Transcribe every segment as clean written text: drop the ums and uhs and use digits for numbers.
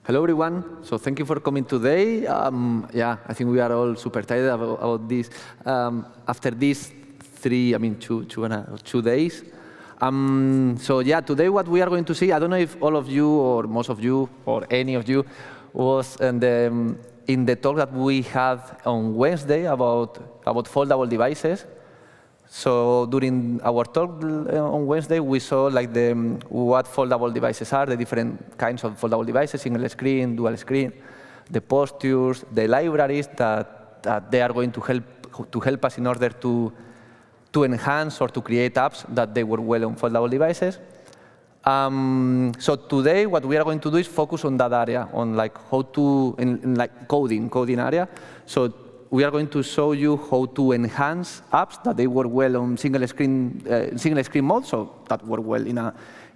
Hello, everyone. So thank you for coming today. Yeah, I think we are all super tired about this. After these 2 days. So yeah, today what we are going to see, I don't know if all of you or most of you or any of you was in the talk that we had on Wednesday about foldable devices. So during our talk on Wednesday, we saw like what foldable devices are, the different kinds of foldable devices, single screen, dual screen, the postures, the libraries that they are going to help us in order to enhance or to create apps that they work well on foldable devices. So today, what we are going to do is focus on that area, on like how to, in like coding area. So we are going to show you how to enhance apps that they work well on single screen mode, so that work well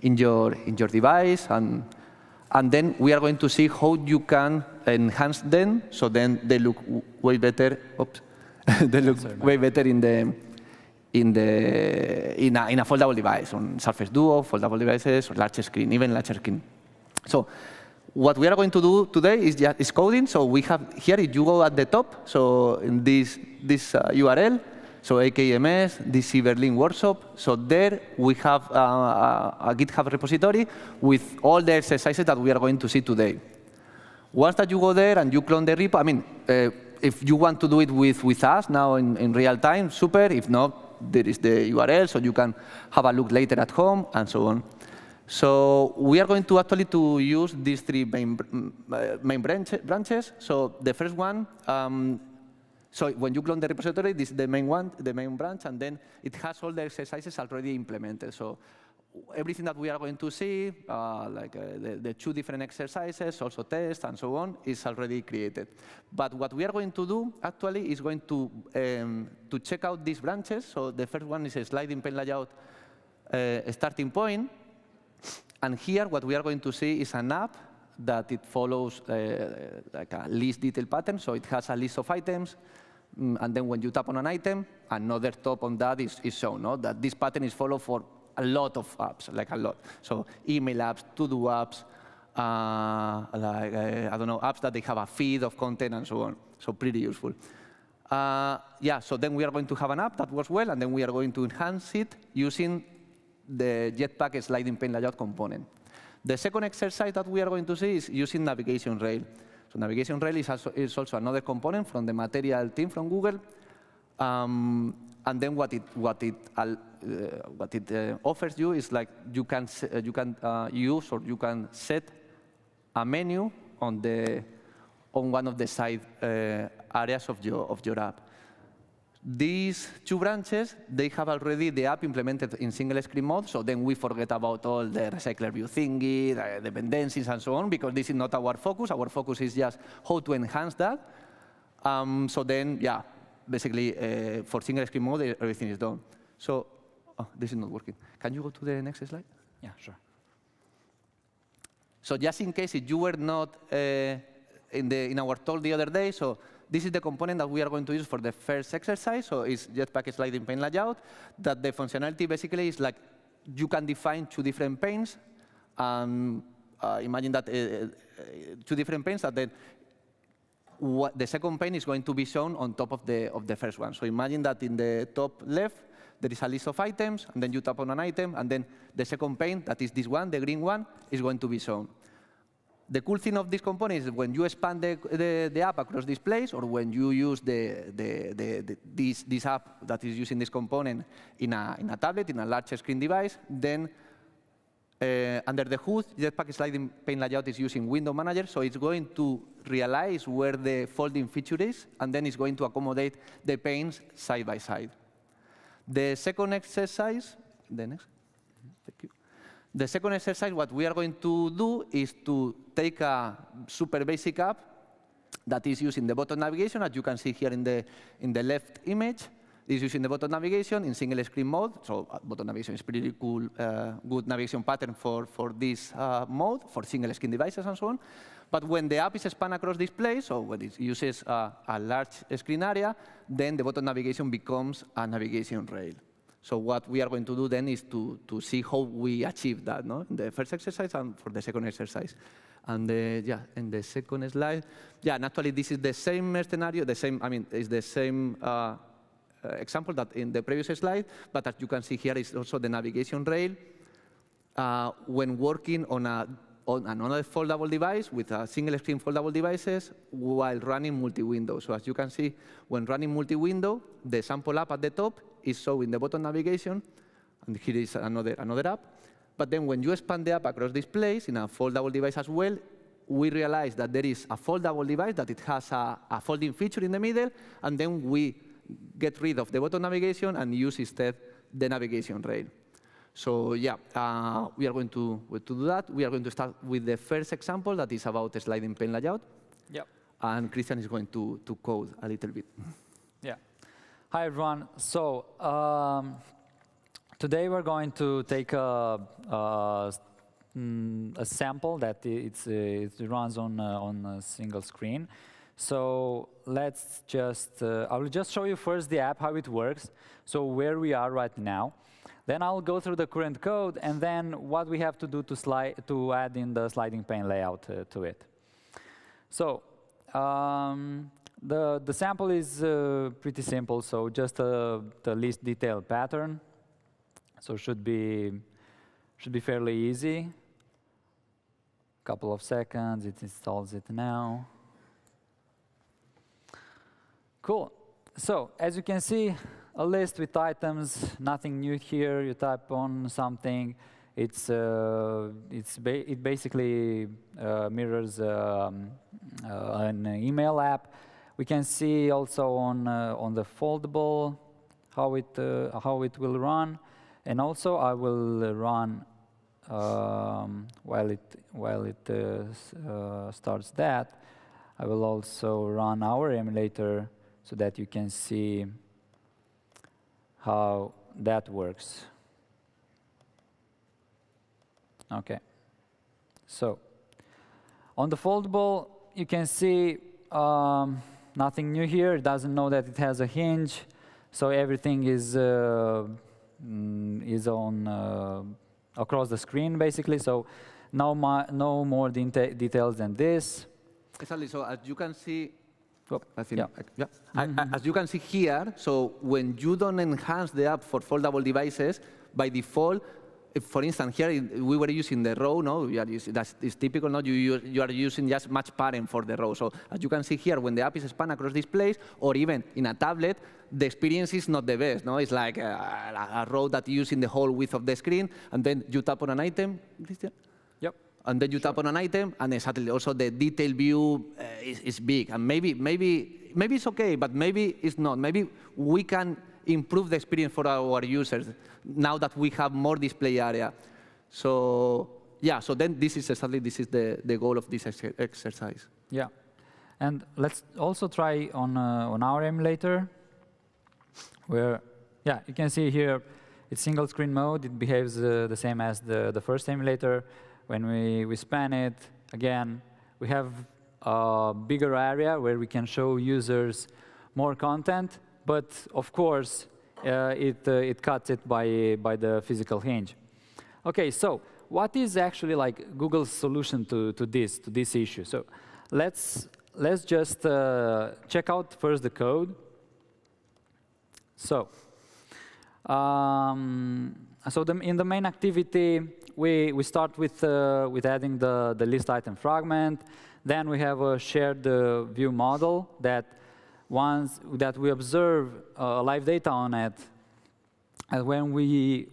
in your device, and then we are going to see how you can enhance them, so then they look way better. Oops, they look way better in a foldable device, on Surface Duo, foldable devices, or large screen, even larger screen. So what we are going to do today is coding. So we have here, if you go at the top, so in this URL, so AKMS, this Berlin workshop. So there we have a GitHub repository with all the exercises that we are going to see today. Once that you go there and you clone the repo, I mean, if you want to do it with us now in real time, super. If not, there is the URL, so you can have a look later at home and so on. So we are going to actually use these three main branches. So the first one, so when you clone the repository, this is the main branch, and then it has all the exercises already implemented. So everything that we are going to see, like the 2 different exercises, also tests, and so on, is already created. But what we are going to do, actually, is going to check out these branches. So the first one is a sliding pane layout starting point. And here, what we are going to see is an app that it follows like a list detail pattern. So it has a list of items. And then when you tap on an item, another top on that is shown, no? That this pattern is followed for a lot of apps, like a lot. So email apps, to-do apps, like, I don't know, apps that they have a feed of content and so on. So pretty useful. Yeah, so then we are going to have an app that works well, and then we are going to enhance it using the Jetpack sliding pane layout component. The second exercise that we are going to see is using navigation rail. So navigation rail is also another component from the material team from Google. And then what it offers you is like you can use, or you can set a menu on one of the side areas of your app. These 2 branches, they have already the app implemented in single screen mode, so then we forget about all the recycler view thingy, the dependencies, and so on, because this is not our focus. Our focus is just how to enhance that. So then, yeah, basically, for single screen mode, everything is done. So, oh, this is not working. Can you go to the next slide? Yeah, sure. So just in case if you were not in our talk the other day, so this is the component that we are going to use for the first exercise. So it's Jetpack sliding pane layout. That the functionality basically is like you can define 2 different panes. Imagine that 2 different panes that then the second pane is going to be shown on top of the first one. So imagine that in the top left, there is a list of items, and then you tap on an item, and then the second pane, that is this one, the green one, is going to be shown. The cool thing of this component is when you expand the app across displays, or when you use this app that is using this component in a tablet, in a large screen device, then under the hood, Jetpack sliding pane layout is using WindowManager, so it's going to realize where the folding feature is, and then it's going to accommodate the panes side by side. The second exercise, the next, thank you. The second exercise, what we are going to do is to take a super basic app that is using the button navigation, as you can see here in the left image. It's using the button navigation in single screen mode. So button navigation is pretty cool, good navigation pattern for this mode, for single screen devices and so on. But when the app is spanned across displays, so when it uses a large screen area, then the button navigation becomes a navigation rail. So what we are going to do then is to see how we achieve that, no? In the first exercise and for the second exercise. And yeah, in the second slide, yeah, and actually this is the same scenario, it's the same example that in the previous slide, but as you can see here is also the navigation rail when working on another foldable device with a single screen foldable devices while running multi-window. So as you can see, when running multi-window, the sample app at the top is showing the button navigation, and here is another app. But then when you expand the app across displays in a foldable device as well, we realize that there is a foldable device, that it has a folding feature in the middle, and then we get rid of the button navigation and use instead the navigation rail. So yeah, we are going to do that. We are going to start with the first example that is about the sliding pane layout. Yep. And Cristian is going to code a little bit. Yeah. Hi, everyone. So today we're going to take a sample that it runs on a single screen. So let's just, I will just show you first the app, how it works, so where we are right now. Then I'll go through the current code, and then what we have to do to add in the sliding pane layout to it. So the sample is pretty simple, so just the least detailed pattern. So should be fairly easy. Couple of seconds, it installs it now. Cool. So as you can see, a list with items, nothing new here. You type on something, it basically mirrors an email app. We can see also on the foldable how it will run, and also I will run while it starts that. I will also run our emulator so that you can see how that works. Okay. So on the foldable, you can see nothing new here. It doesn't know that it has a hinge, so everything is on across the screen basically. So no more details than this. Exactly. So as you can see. I think, yeah. As you can see here, so when you don't enhance the app for foldable devices, by default, if, for instance, here we were using the row, no? That's typical, no? You are using just match parent for the row. So as you can see here, when the app is spanned across displays, or even in a tablet, the experience is not the best, no? It's like a row that you use in the whole width of the screen, and then you tap on an item, Cristian? Yep. And then you tap on an item, and then suddenly also the detail view is big. And maybe it's OK, but maybe it's not. Maybe we can improve the experience for our users now that we have more display area. So yeah, so then this is the goal of this exercise. Yeah, and let's also try on our emulator, where yeah, you can see here it's single screen mode. It behaves the same as the first emulator. When we span it, again, we have a bigger area where we can show users more content, but of course, it cuts it by the physical hinge. Okay, so what is actually like Google's solution to this issue? So let's just check out first the code. So in the main activity, we start with adding the list item fragment. Then we have a shared view model that we observe live data on it. And when we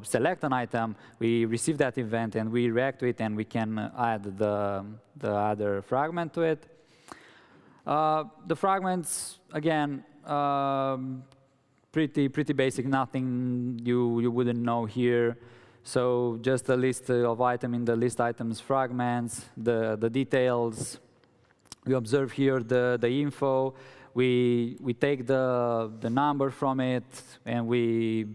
select an item, we receive that event and we react to it, and we can add the other fragment to it. The fragments, again, pretty basic, nothing you wouldn't know here. So just a list of items in the list items fragments, the details. We observe here the info. We take the number from it, and we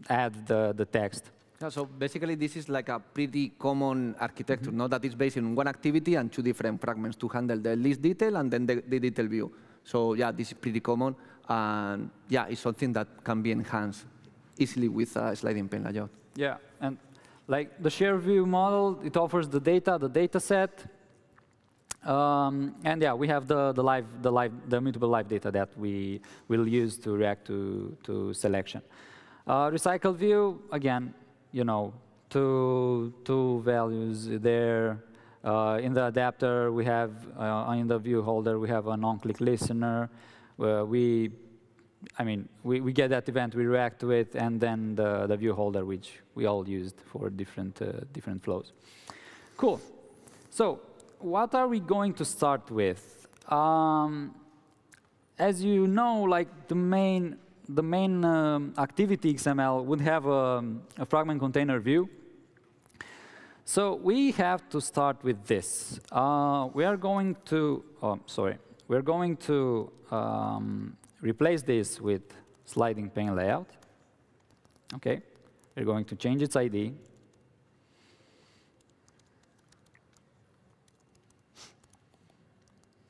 add the text. Yeah, so basically, this is like a pretty common architecture, no? That is based on one activity and two different fragments to handle the list detail and then the detail view. So yeah, this is pretty common. And yeah, it's something that can be enhanced easily with a sliding pane layout. Yeah, and like the share view model, it offers the data set. And yeah, we have the mutable live data that we will use to react to selection. Recycle view, again, you know, two values there. In the adapter, we have, in the view holder, we have a non-click listener. We get that event, we react to it, and then the view holder, which we all used for different flows. Cool. So what are we going to start with? As you know, like the main activity XML would have a fragment container view. So we have to start with this. We're going to replace this with sliding pane layout. Okay, we're going to change its ID.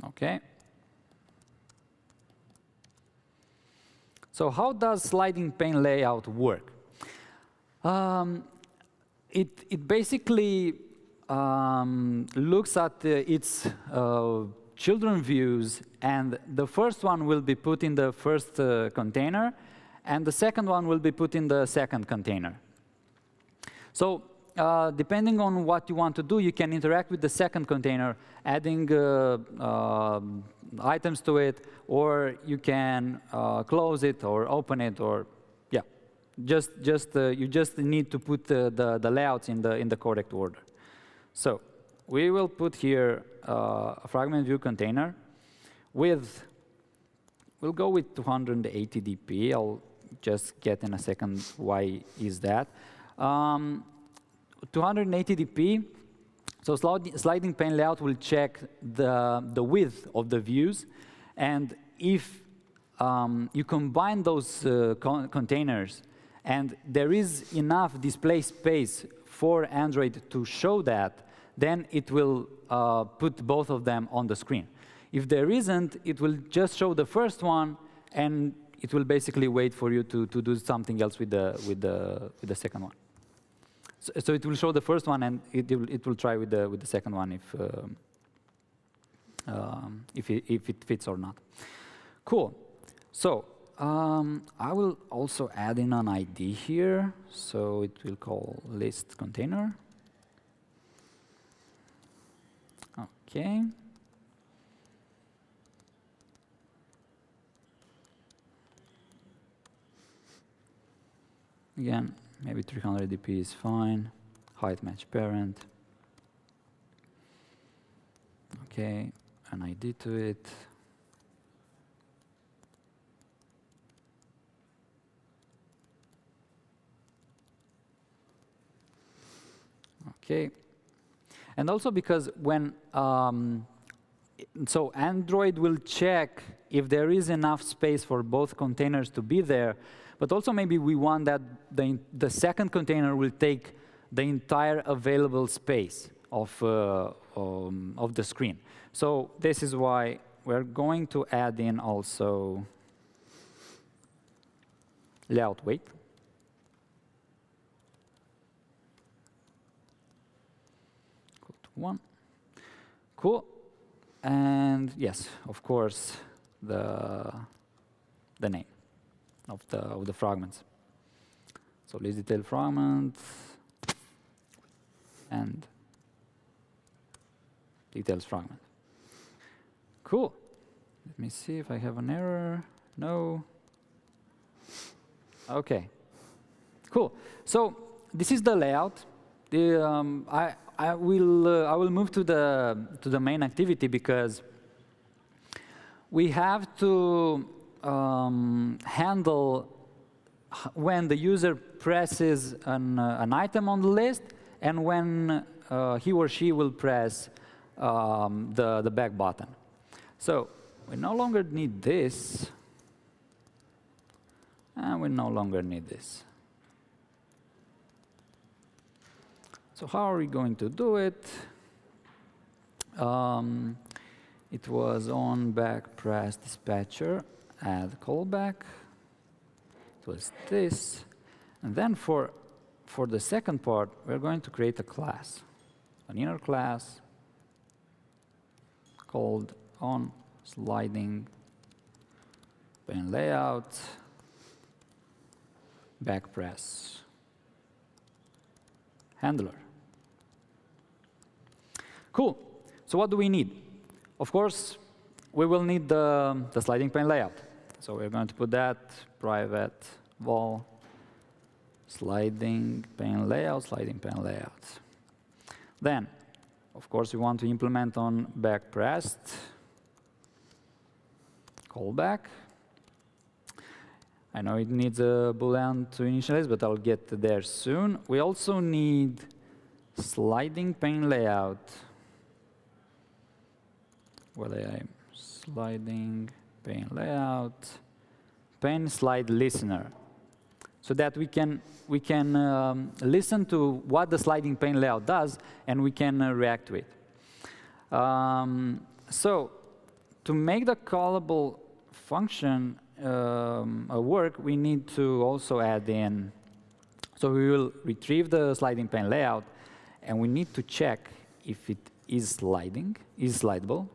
Okay. So how does sliding pane layout work? It basically looks at its children views, and the first one will be put in the first container, and the second one will be put in the second container. So depending on what you want to do, you can interact with the second container, adding items to it, or you can close it or open it, or yeah, you just need to put the layouts in the correct order. So we will put here a fragment view container with, we'll go with 280 dp. I'll just get in a second why is that. 280 dp. So sliding pane layout will check the width of the views, and if you combine those containers and there is enough display space for Android to show that, then it will put both of them on the screen. If there isn't, it will just show the first one, and it will basically wait for you to do something else with the second one. So it will show the first one, and it will try with the second one if it fits or not. Cool. So I will also add in an ID here. So it will call list container. Okay. Again, maybe 300 dp is fine. Height match parent. Okay, an ID to it. Okay. And also because when, so Android will check if there is enough space for both containers to be there, but also maybe we want that the second container will take the entire available space of the screen. So this is why we're going to add in also layout weight. Equal to 1. Cool. And yes, of course, the name of the fragments. So list detail fragment and details fragment. Cool. Let me see if I have an error. No. Okay. Cool. So this is the layout. I will move to the main activity because we have to handle when the user presses an item on the list and when he or she will press the back button. So we no longer need this, and we no longer need this. So how are we going to do it? It was on back press dispatcher, add callback. It was this. And then for the second part, we're going to create a class, an inner class called onSliding pane layout backpress handler. Cool. So what do we need? Of course, we will need the sliding pane layout. So we're going to put that private vol sliding pane layout, sliding pane layout. Then, of course, we want to implement on backpressed callback. I know it needs a boolean to initialize, but I'll get there soon. We also need sliding pane layout. Well, sliding pane layout, pane slide listener, so that we can listen to what the sliding pane layout does, and we can react to it. So to make the callable function work, we need to also add in. So we will retrieve the sliding pane layout, and we need to check if it is slidable,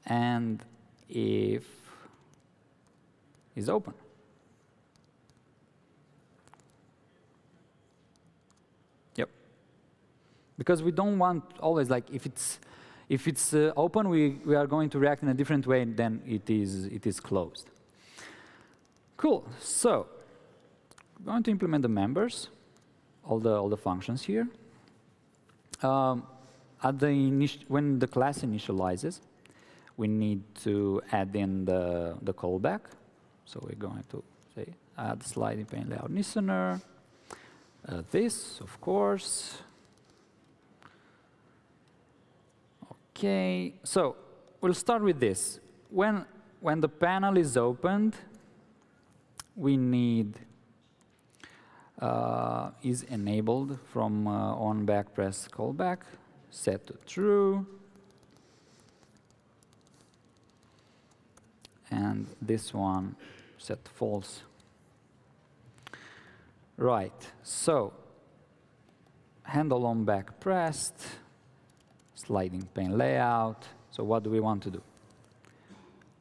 and if is open. Yep. Because we don't want always, like, if it's open, we are going to react in a different way than it is closed. Cool. So we're going to implement the members, all the functions here. When the class initializes, we need to add in the callback. So we're going to say add sliding pane layout listener. This, of course. OK, so we'll start with this. When the panel is opened, we need is enabled from on backpress callback, set to true. And this one set to false. Right, so handle on backpressed, sliding pane layout. So what do we want to do?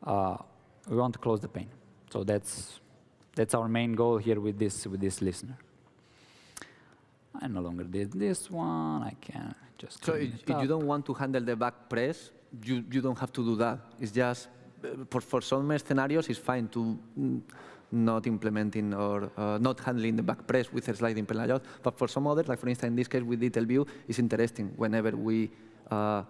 We want to close the pane. So that's our main goal here with this listener. I no longer did this one. I can just. So if you don't want to handle the backpress, you don't have to do that. It's just for some scenarios, it's fine to not implementing or not handling the backpress with a sliding pane layout. But for some others, like for instance in this case with detail view, it's interesting. Whenever for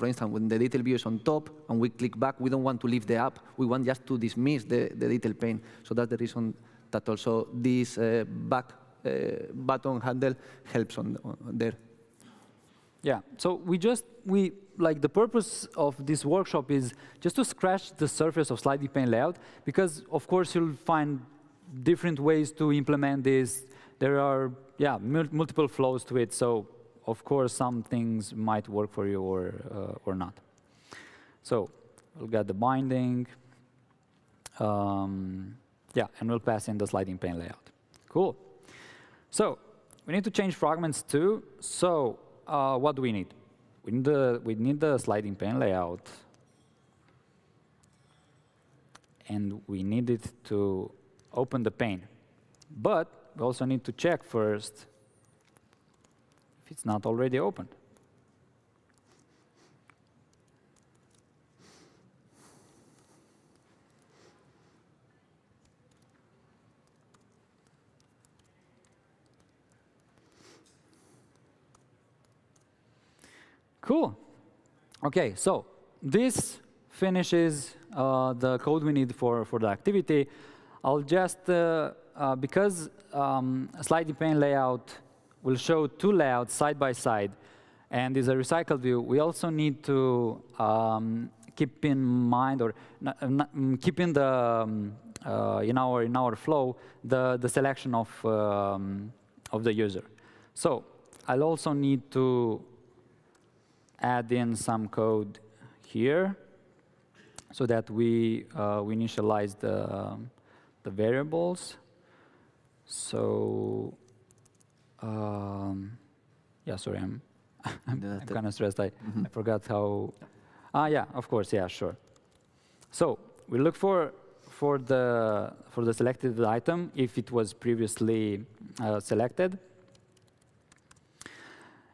instance, when the detail view is on top and we click back, we don't want to leave the app. We want just to dismiss the detail pane. So that's the reason that also this back button handle helps on there. Yeah. So the purpose of this workshop is just to scratch the surface of sliding pane layout, because of course you'll find different ways to implement this. There are multiple flows to it. So of course some things might work for you or not. So we'll get the binding. And we'll pass in the sliding pane layout. Cool. So we need to change fragments too. So what do we need? We need the sliding pane layout, and we need it to open the pane. But we also need to check first if it's not already opened. Cool. OK, so this finishes the code we need for the activity. I'll just, because sliding pane layout will show two layouts side by side and is a recycled view, we also need to keep in mind, or keep in the in our flow the selection of the user. So I'll also need to add in some code here so that we initialize the variables. So yeah, sorry, I'm kind of stressed. I forgot how. Yeah, of course, yeah, sure. So we look for the selected item if it was previously selected.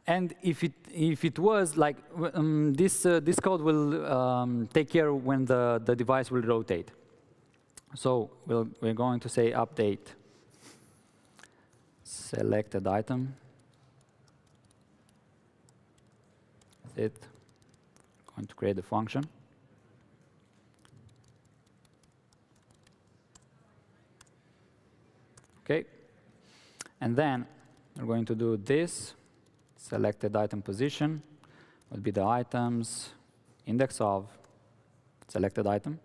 And if it was like this code will take care when the device will rotate. So we're going to say update selected item. That's it. Going to create a function. Okay. And then we're going to do this. Selected item position would be the items index of selected item.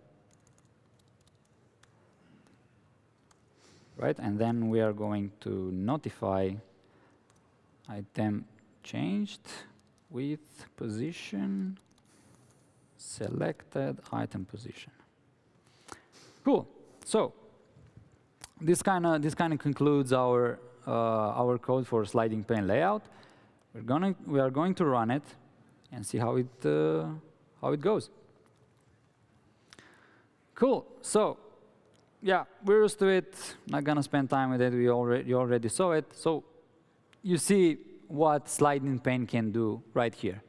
Right, and then we are going to notify item changed with position selected item position. Cool. So this kind of concludes our code for sliding pane layout. We are going to run it and see how it goes. Cool. So yeah, we're used to it. Not gonna spend time with it. You already saw it. So you see what sliding pane can do right here.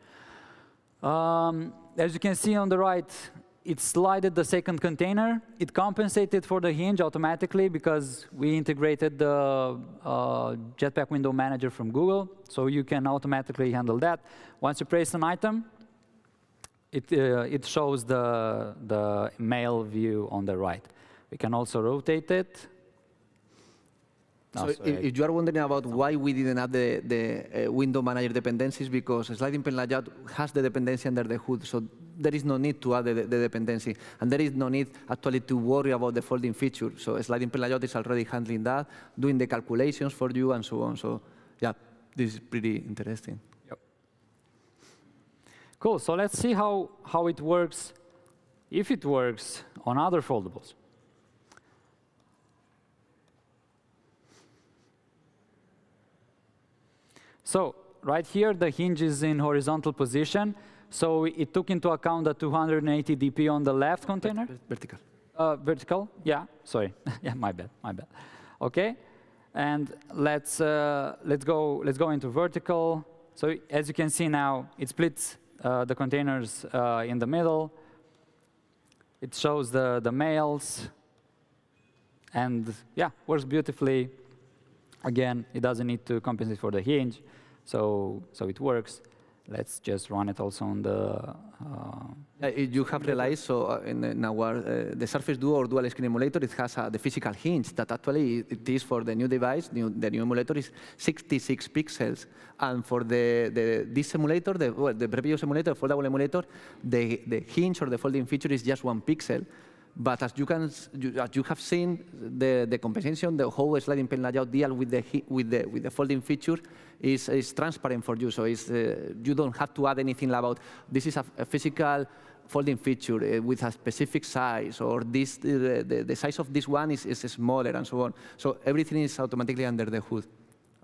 As you can see on the right, it slided the second container. It compensated for the hinge automatically because we integrated the Jetpack WindowManager from Google, so you can automatically handle that. Once you place an item, it shows the mail view on the right. We can also rotate it. So if you are wondering about why we didn't add the window manager dependencies, because sliding pane layout has the dependency under the hood, so there is no need to add the dependency. And there is no need actually to worry about the folding feature. So sliding pane layout is already handling that, doing the calculations for you and so on. So yeah, this is pretty interesting. Yep. Cool, so let's see how it works, if it works on other foldables. So right here, the hinge is in horizontal position. So it took into account the 280 dp on the left container. Vertical. Vertical, yeah, sorry. Yeah, my bad. OK, and let's go into vertical. So as you can see now, it splits the containers in the middle. It shows the mails. And yeah, works beautifully. Again, it doesn't need to compensate for the hinge, so it works. Let's just run it also on the. You have realized, so in our the Surface Duo or dual screen emulator, it has the physical hinge that actually it is for the new device. The new emulator is 66 pixels, and for this emulator, the previous emulator, foldable emulator, the hinge or the folding feature is just 1 pixel. But as you have seen, the compensation, the whole sliding pane layout deal with the folding feature is transparent for you. So you don't have to add anything about this is a physical folding feature with a specific size, or this the size of this one is smaller, and so on. So everything is automatically under the hood,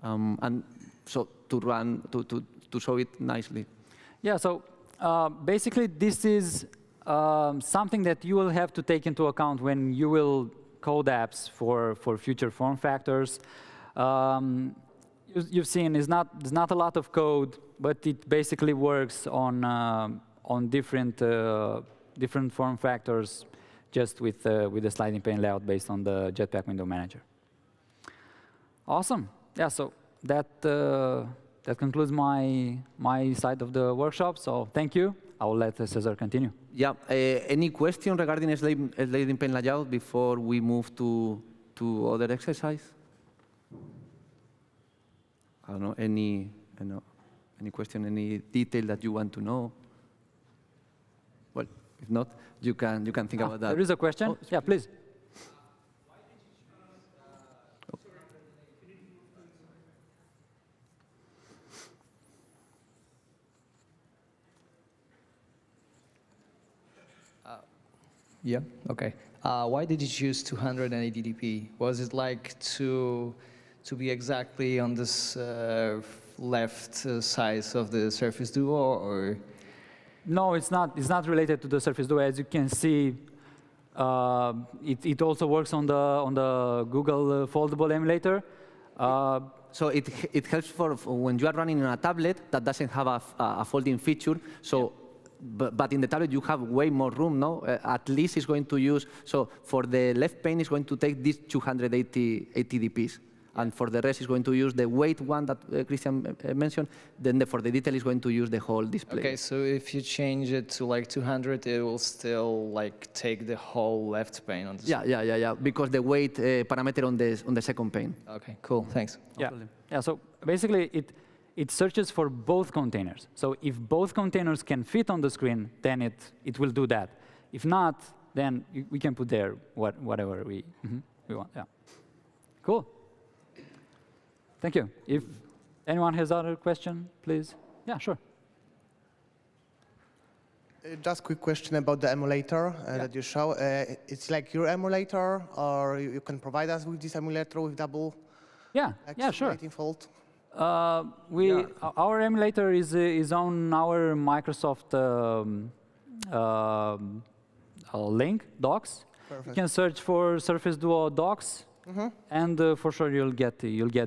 and so to show it nicely. Yeah. So basically, this is something that you will have to take into account when you will code apps for future form factors. You've seen there's not a lot of code, but it basically works on different form factors, just with the sliding pane layout based on the Jetpack WindowManager. Awesome. Yeah. So that concludes my side of the workshop. So thank you. I will let Cesar continue. Yeah. Any question regarding sliding pane layout before we move to other exercise? I don't know. Any question? Any detail that you want to know? Well, if not, you can think about that. There is a question. Oh, yeah, please. Yeah, okay. Why did you choose 280 dp? Was it like to be exactly on this left side of the Surface Duo, or? No, it's not. It's not related to the Surface Duo. As you can see, it also works on the Google foldable emulator. So it helps for when you are running on a tablet that doesn't have a folding feature. So, but in the tablet you have way more room. No, at least it's going to use. So for the left pane, it's going to take these 280 dps. And for the rest, it's going to use the weight one that Cristian mentioned. Then for the detail, it's going to use the whole display. Okay, so if you change it to like 200, it will still like take the whole left pane on the screen. Yeah. Because the weight parameter on the second pane. Okay, cool. Thanks. Yeah. So basically, it searches for both containers. So if both containers can fit on the screen, then it will do that. If not, then we can put there whatever we want. Yeah. Cool. Thank you. If anyone has other question, please. Yeah, sure. Just a quick question about the emulator that you show. It's like your emulator, or you can provide us with this emulator with double Yeah, sure. fold? Our emulator is on our Microsoft link, docs. Perfect. You can search for Surface Duo docs. And for sure you'll get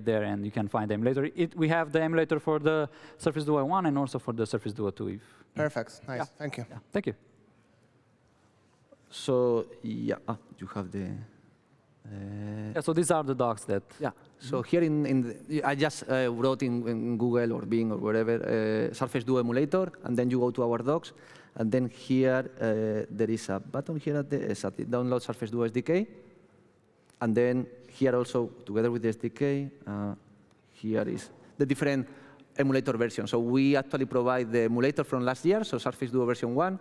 there and you can find the emulator. We have the emulator for the Surface Duo 1 and also for the Surface Duo 2. Perfect. Nice. Thank you. Yeah. Thank you. So you have the. So these are the docs that. Yeah. So here I just wrote in Google or Bing or wherever Surface Duo emulator, and then you go to our docs, and then here there is a button here at the download Surface Duo SDK. And then here also, together with the SDK, here is the different emulator versions. So we actually provide the emulator from last year, so Surface Duo version 1,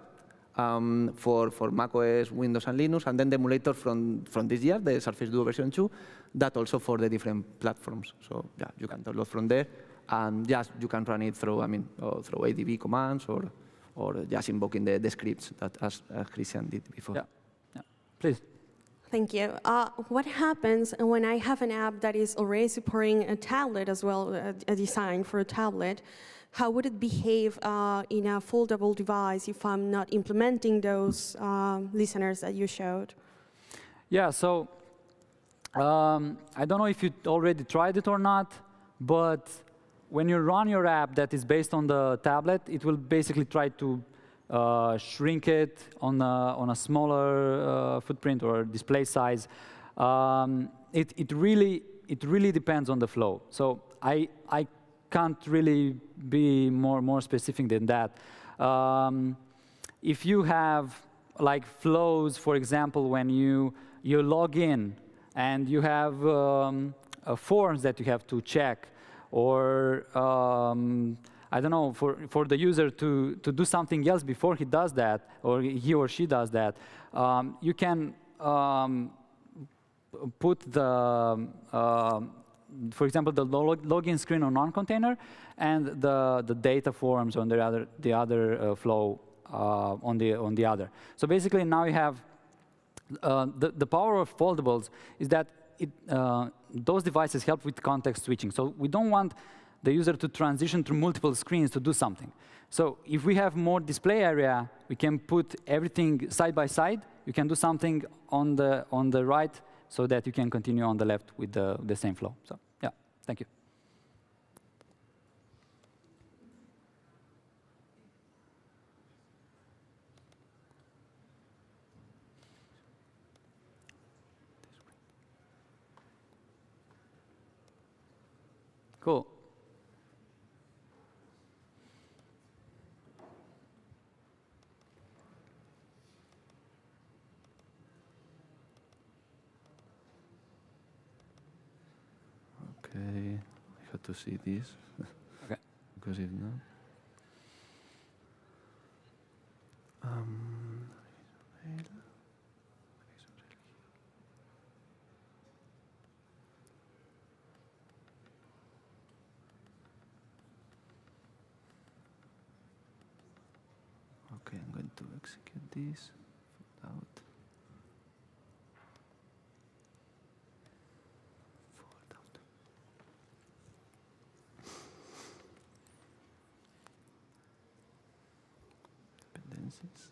for macOS, Windows, and Linux, and then the emulator from this year, the Surface Duo version 2, that also for the different platforms. So yeah, you can download from there, and just you can run it through, through ADB commands or just invoking the scripts that as Cristian did before. Yeah. Please. Thank you. What happens when I have an app that is already supporting a tablet as well, a design for a tablet? How would it behave in a foldable device if I'm not implementing those listeners that you showed? Yeah, so I don't know if you already tried it or not, but when you run your app that is based on the tablet, it will basically try to shrink it on a smaller footprint or display size. It really depends on the flow. So I can't really be more specific than that. If you have like flows, for example, when you log in and you have forms that you have to check, or I don't know, for the user to do something else before he does that, or he or she does that, you can put the, for example, the login screen on one container and the data forms on the other flow on the other. So basically now you have the power of foldables is that those devices help with context switching. So we don't want the user to transition through multiple screens to do something. So if we have more display area, we can put everything side by side. You can do something on the right so that you can continue on the left with the same flow. So yeah, thank you. Cool. Okay, I have to see this. Okay. Because if not. Okay, I'm going to execute this. Out. dependencies.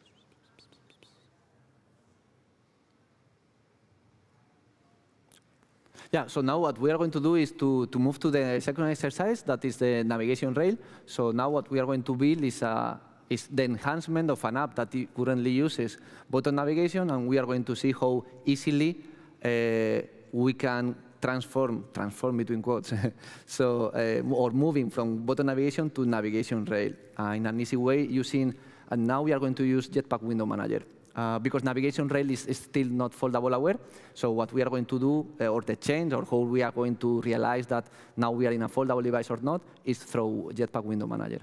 Yeah, so now what we are going to do is to move to the second exercise, that is the navigation rail. So now what we are going to build is the enhancement of an app that currently uses button navigation, and we are going to see how easily we can transform between quotes, so or moving from button navigation to navigation rail in an easy way using, and now we are going to use Jetpack WindowManager. Because navigation rail is still not foldable aware. So what we are going to do, or the change, or how we are going to realize that now we are in a foldable device or not, is through Jetpack WindowManager.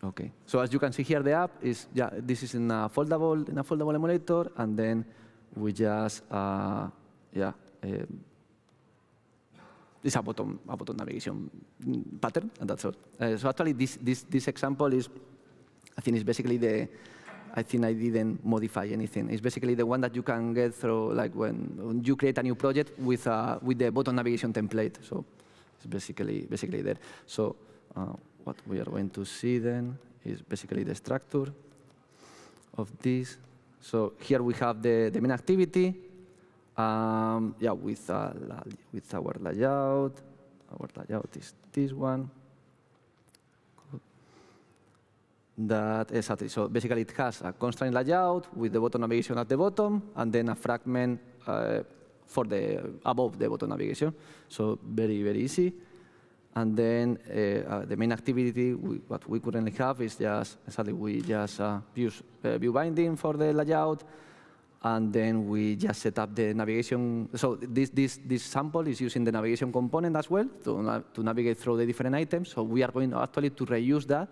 Okay. So as you can see here, the app is this is in a foldable emulator, and then we just it's a button navigation pattern, and that's all. So actually, this example is, I think, is basically the. I think I didn't modify anything. It's basically the one that you can get through, like when you create a new project with the button navigation template. So it's basically there. So what we are going to see then is basically the structure of this. So here we have the main activity. With our layout. Our layout is this one. That exactly. So basically, it has a constraint layout with the button navigation at the bottom, and then a fragment for above the button navigation. So very, very easy. And then the main activity, what we currently have is just exactly we just use view binding for the layout, and then we just set up the navigation. So this sample is using the navigation component as well to navigate through the different items. So we are going actually to reuse that.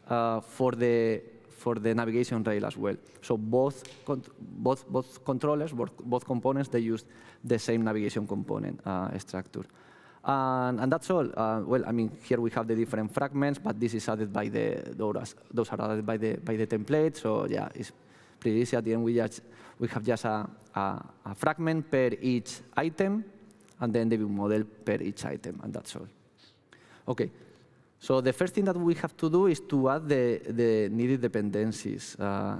For the navigation rail as well. So both controllers, both components, they use the same navigation component structure. And that's all. Well, I mean, here we have the different fragments, but this is added by those are added by the template. So yeah, it's pretty easy. At the end, we have just a fragment per each item, and then the view model per each item, and that's all. Okay. So the first thing that we have to do is to add the needed dependencies. I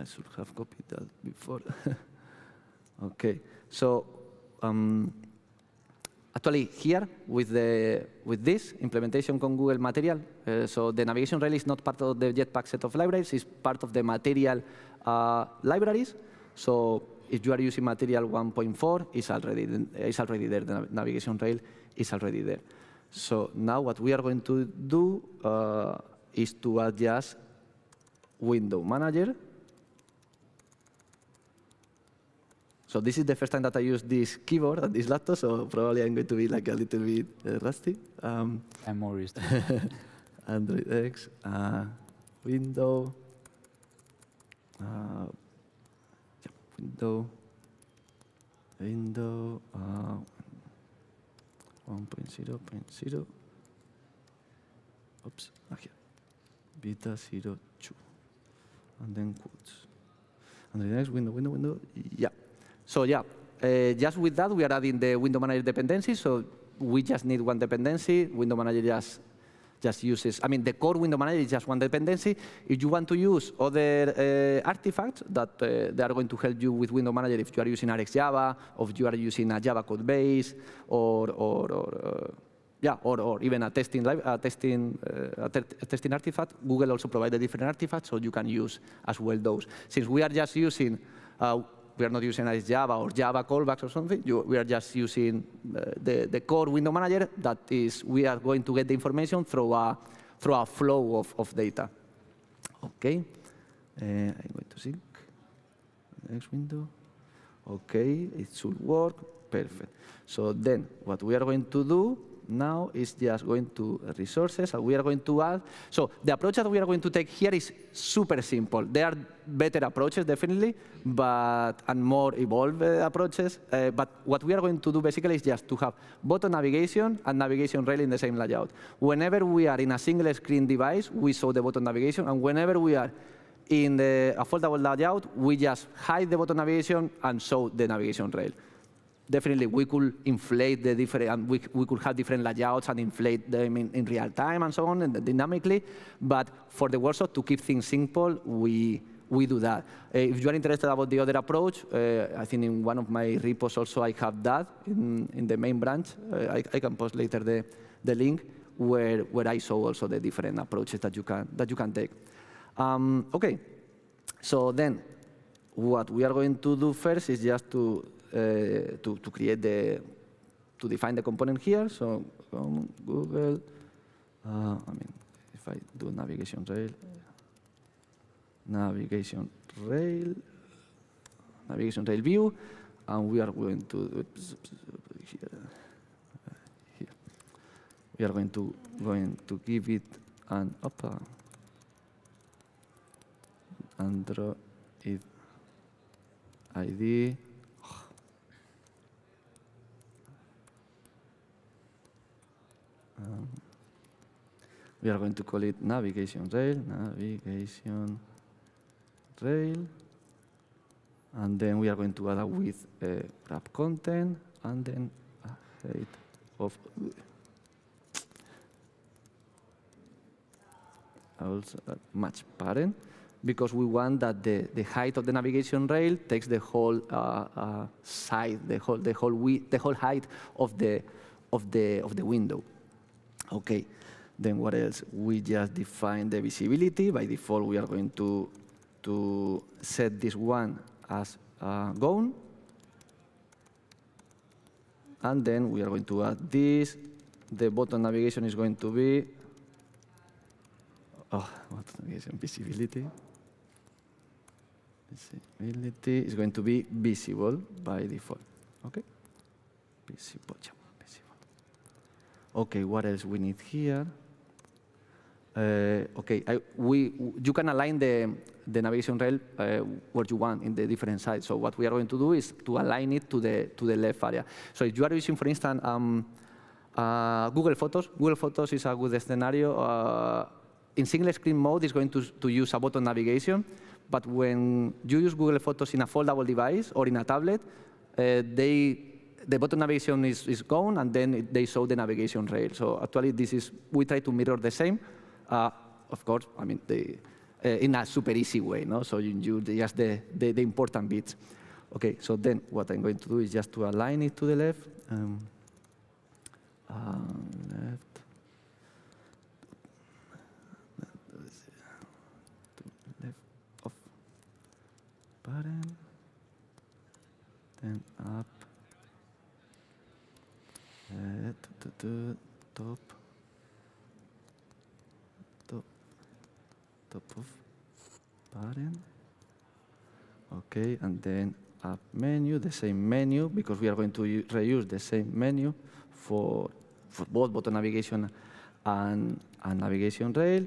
should have copied that before. Okay. So actually here with this implementation con Google Material, so the navigation rail is not part of the Jetpack set of libraries. It's part of the Material libraries. So if you are using Material 1.4, it's already there. The navigation rail is already there. So now what we are going to do is to adjust Window Manager. So this is the first time that I use this keyboard on this laptop, so probably I'm going to be like a little bit rusty. I'm more used to it. Android X, Window, Window, 1.0.0. Oops, here. Beta 02. And then quotes. And the next window. Yeah. So yeah, just with that, we are adding the window manager dependency. So we just need one dependency. Window manager just uses, I mean, the core window manager is just one dependency. If you want to use other artifacts that they are going to help you with window manager, if you are using RxJava, or if you are using a Java code base, or even a testing artifact, Google also provides different artifacts, so you can use as well those. Since we are just using, we are not using RxJava or Java callbacks or something. We are just using the core window manager. That is, we are going to get the information through a flow of data. Okay, I'm going to sync. Next window. Okay, it should work. Perfect. So then, what we are going to do now is just going to resources, and we are going to add. So the approach that we are going to take here is super simple. There are better approaches, definitely, and more evolved approaches. But what we are going to do basically is just to have button navigation and navigation rail in the same layout. Whenever we are in a single screen device, we show the button navigation, and whenever we are in a foldable layout, we just hide the button navigation and show the navigation rail. definitely we could inflate the different, we could have different layouts and inflate them in real time and so on, and dynamically. But for the workshop, to keep things simple, we do that. If you are interested about the other approach, I think in one of my repos also I have that in the main branch. I can post later the link where I show also the different approaches that you can take. Okay, so then what we are going to do first is just to create to define the component here. So Google, if I do navigation rail view, and we are going to here. We are going to give it an Android ID. We are going to call it navigation rail, and then we are going to add a with wrap content, and then a height of also match parent, because we want that the height of the navigation rail takes the whole side, the whole height of the window. Okay. Then what else? We just define the visibility. By default, we are going to set this one as gone. And then we are going to add this. The button navigation is going to be, button navigation visibility. Visibility is going to be visible by default. Okay? Visible. Okay, what else we need here? Okay, you can align the navigation rail where you want in the different sides. So what we are going to do is to align it to the left area. So if you are using, for instance, Google Photos is a good scenario. In single screen mode, it's going to use a button navigation. But when you use Google Photos in a foldable device or in a tablet, the button navigation is gone, and then they show the navigation rail. So actually, we try to mirror the same. Of course, I mean, in a super easy way, no? So you just the important bits. Okay, so then what I'm going to do is just to align it to the left. Left. To left of parent. Then up. Top. Top of parent. Okay, and then up menu, the same menu, because we are going to reuse the same menu for both button navigation and navigation rail,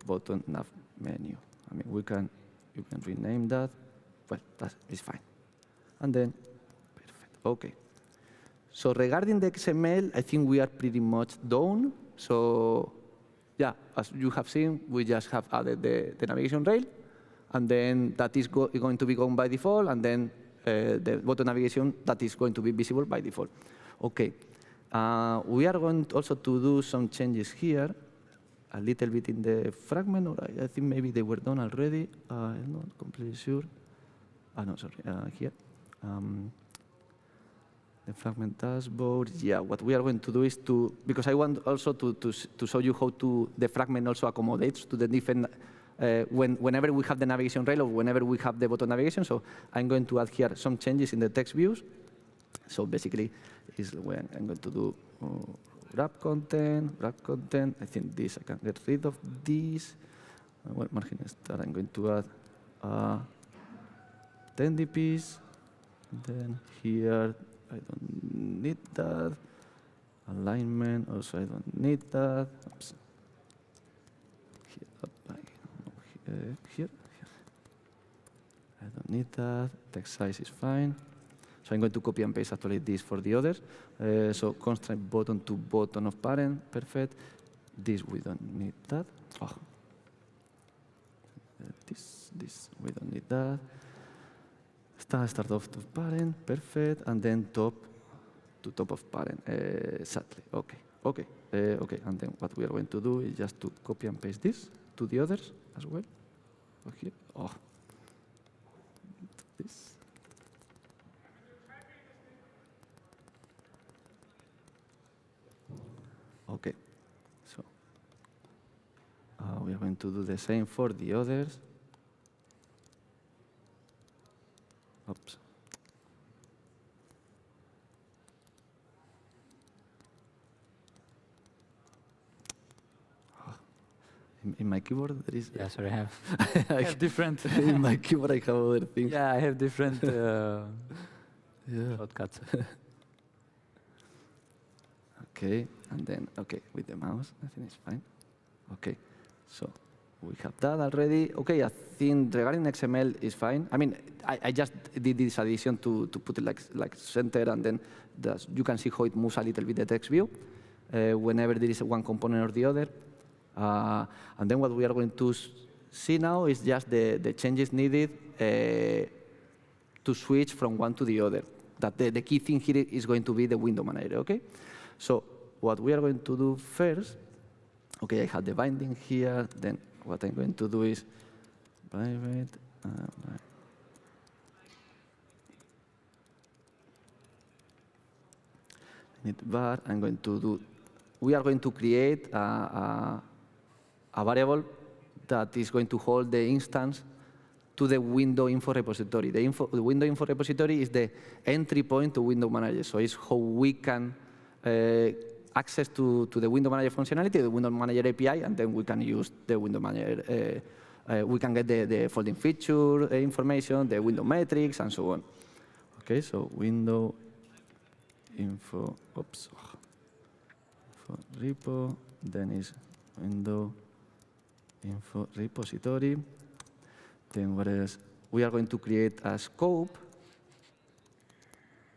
button nav menu. I mean, you can rename that. Well, that is fine. And then, perfect. Okay. So regarding the XML, I think we are pretty much done. So yeah, as you have seen, we just have added the navigation rail, and then that is going to be gone by default, and then the button navigation that is going to be visible by default. Okay. We are going also to do some changes here, a little bit in the fragment, or I think maybe they were done already. I'm not completely sure. No, sorry, here. The fragment dashboard, yeah, what we are going to do is because I want also to show you how the fragment also accommodates to the different, whenever we have the navigation rail or whenever we have the button navigation. So I'm going to add here some changes in the text views. So basically, is when I'm going to do wrap content. I think this, I can get rid of this. Well, margin star, I'm going to add 10 dps. Then here, I don't need that. Alignment, also I don't need that. Oops. Here. I don't need that. Text size is fine. So I'm going to copy and paste actually this for the others. So constraint button to button of parent, perfect. This we don't need that. Oh. This we don't need that. Start off to parent, perfect, and then top to top of parent. Exactly. Okay. Okay. Okay. And then what we are going to do is just to copy and paste this to the others as well. Okay. Oh. This. Okay. So we are going to do the same for the others. Oops. In my keyboard, there is. Yeah, sorry, I have, I I have different. in my keyboard, I have other things. Yeah, I have different Yeah. shortcuts. Okay, and then, okay, with the mouse, I think it's fine. Okay, so we have that already. Okay, I think regarding XML is fine. I mean, I just did this addition to put it like center, and then you can see how it moves a little bit the text view whenever there is one component or the other. And then what we are going to see now is just the changes needed to switch from one to the other. That the key thing here is going to be the window manager, okay? So what we are going to do first, okay, I have the binding here, then what I'm going to do is private, var, I'm going to do, we are going to create a variable that is going to hold the instance to the window info repository. The window info repository is the entry point to window manager. So it's how we can access to the window manager functionality, the window manager API, and then we can use the window manager. We can get the folding feature information, the window metrics, and so on. Okay, so window info, oops, info repo, then is window info repository. Then what else? We are going to create a scope,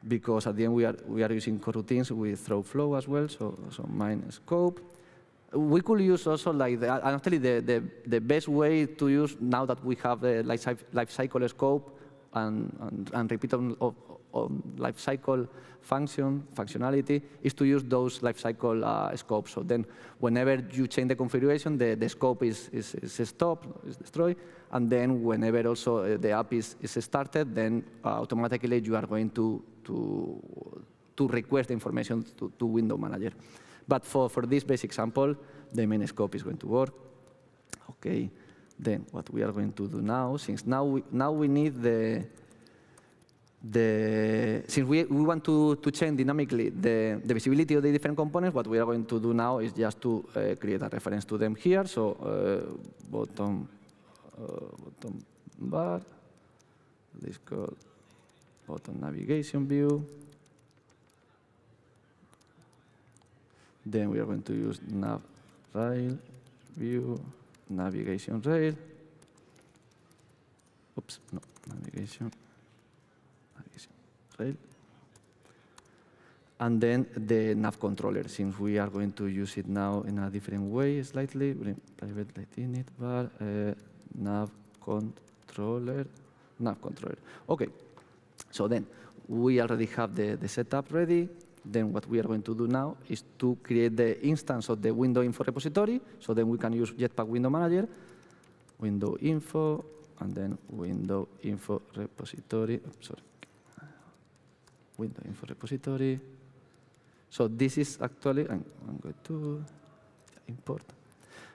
because at the end we are using coroutines with throw flow as well, so mine scope. We could use also like actually the best way to use now that we have the life cycle scope and repeat of life cycle functionality is to use those life cycle scopes. So then whenever you change the configuration, the scope is stopped, is destroyed, and then whenever also the app is started, then automatically you are going to request the information to window manager. But for this basic example, the main scope is going to work. Okay, then what we are going to do now, since now we need since we want to change dynamically the visibility of the different components, what we are going to do now is just to create a reference to them here. So bottom bar, this is called bottom navigation view. Then we are going to use nav rail view, navigation rail. Oops, no, navigation rail. And then the nav controller, since we are going to use it now in a different way slightly, private init var, nav controller. Okay, so then we already have the setup ready. Then what we are going to do now is to create the instance of the window info repository. So then we can use Jetpack WindowManager, window info, and then window info repository. Window info repository. So this is actually, I'm going to import.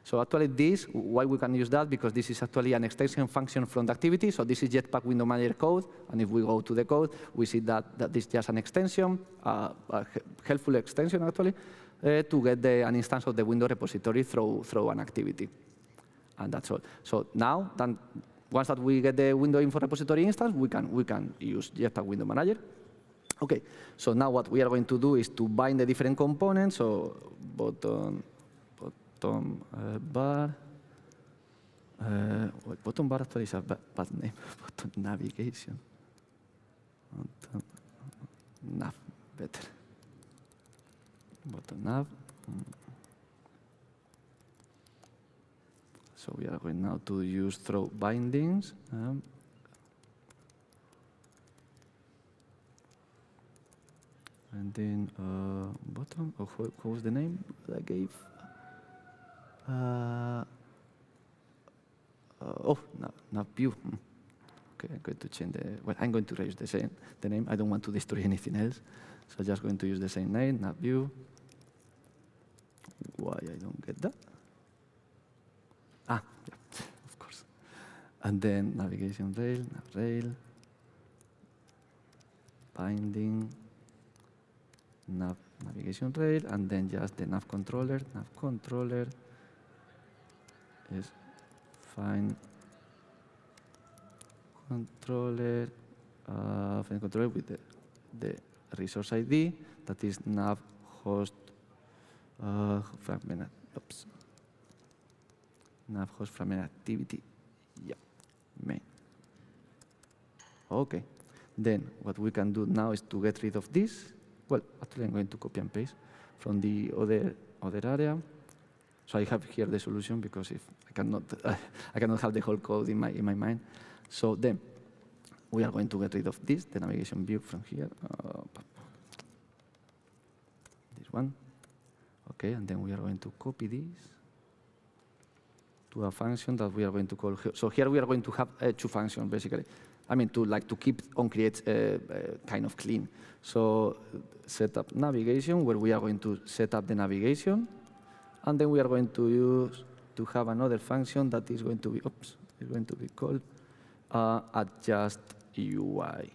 So actually this, why we can use that? Because this is actually an extension function from the activity. So this is Jetpack WindowManager code. And if we go to the code, we see that this is just an extension, a helpful extension actually, to get an instance of the window repository through an activity. And that's all. So now, once that we get the window info repository instance, we can use Jetpack WindowManager. Okay, so now what we are going to do is to bind the different components. So bottom bar. Well, bottom bar actually is a bad name. Bottom navigation. Bottom nav, better. Bottom nav. So we are going now to use throw bindings. And then bottom, oh, what was the name that I gave? Nav view. Okay, I'm going to change well, I'm going to reuse the name. I don't want to destroy anything else. So I'm just going to use the same name, nav view. Why I don't get that? Yeah, of course. And then navigation rail, nav rail, binding, navigation rail, and then just the nav controller. Nav controller is find controller, with the resource ID that is nav host fragment. Oops. Nav host fragment activity. Yeah, main. Okay. Then what we can do now is to get rid of this. Well, actually, I'm going to copy and paste from the other area. So I have here the solution because if I cannot have the whole code in my mind. So then we are going to get rid of this, the navigation view from here. This one. Okay, and then we are going to copy this to a function that we are going to call here. So here we are going to have two functions basically. I mean to keep on create kind of clean. So set up navigation where we are going to set up the navigation, and then we are going to use to have another function that is going to be called adjust UI,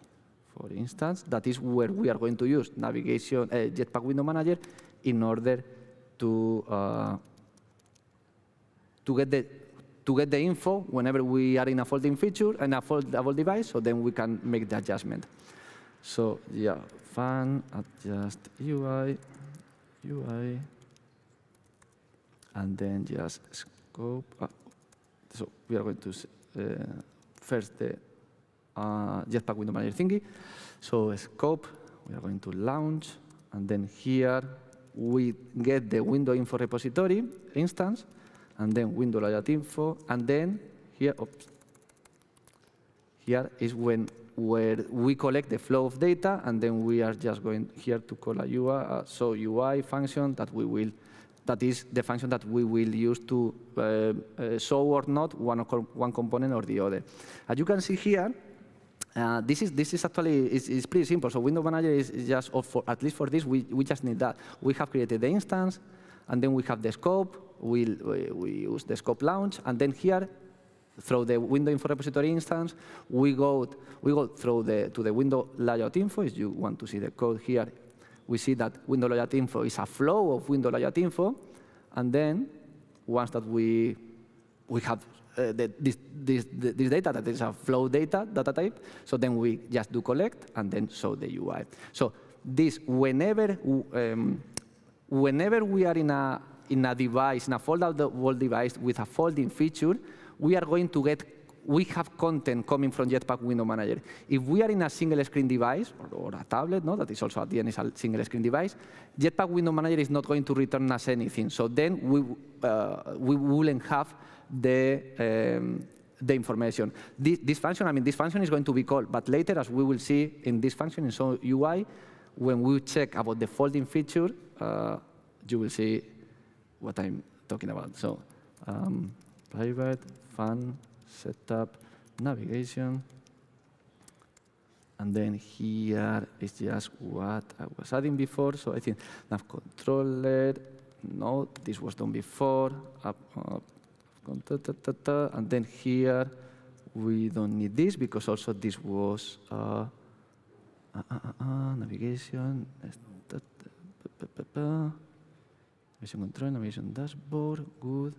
for instance. That is where we are going to use navigation Jetpack WindowManager in order to get the info whenever we are in a folding feature and a foldable device, so then we can make the adjustment. So yeah, fun adjust UI, and then just scope. So we are going to first the Jetpack WindowManager thingy. So scope, we are going to launch, and then here we get the window info repository instance, and then window layout info, and then here, here is where we collect the flow of data, and then we are just going here to call a UI, so UI function that is the function that we will use to show or not one component or the other. As you can see here, this is actually is pretty simple. So Window Manager is just, at least for this, we just need that. We have created the instance, and then we have the scope. We use the scope launch, and then here, through the window info repository instance, we go through to the window layout info. If you want to see the code here, we see that window layout info is a flow of window layout info, and then once that we have this data that is a flow data type, so then we just do collect and then show the UI. So this whenever we are in a device, in a foldable device with a folding feature, we are going to get, we have content coming from Jetpack WindowManager. If we are in a single screen device, or a tablet, no, that is also at the end is a single screen device, Jetpack WindowManager is not going to return us anything. So then we wouldn't have the information. This function is going to be called, but later, as we will see in this function in some UI, when we check about the folding feature, you will see what I'm talking about. So private, fun, setup, navigation, and then here is just what I was adding before. So I think nav controller, no, this was done before, and then here we don't need this because also this was navigation, navigation control, navigation dashboard, good.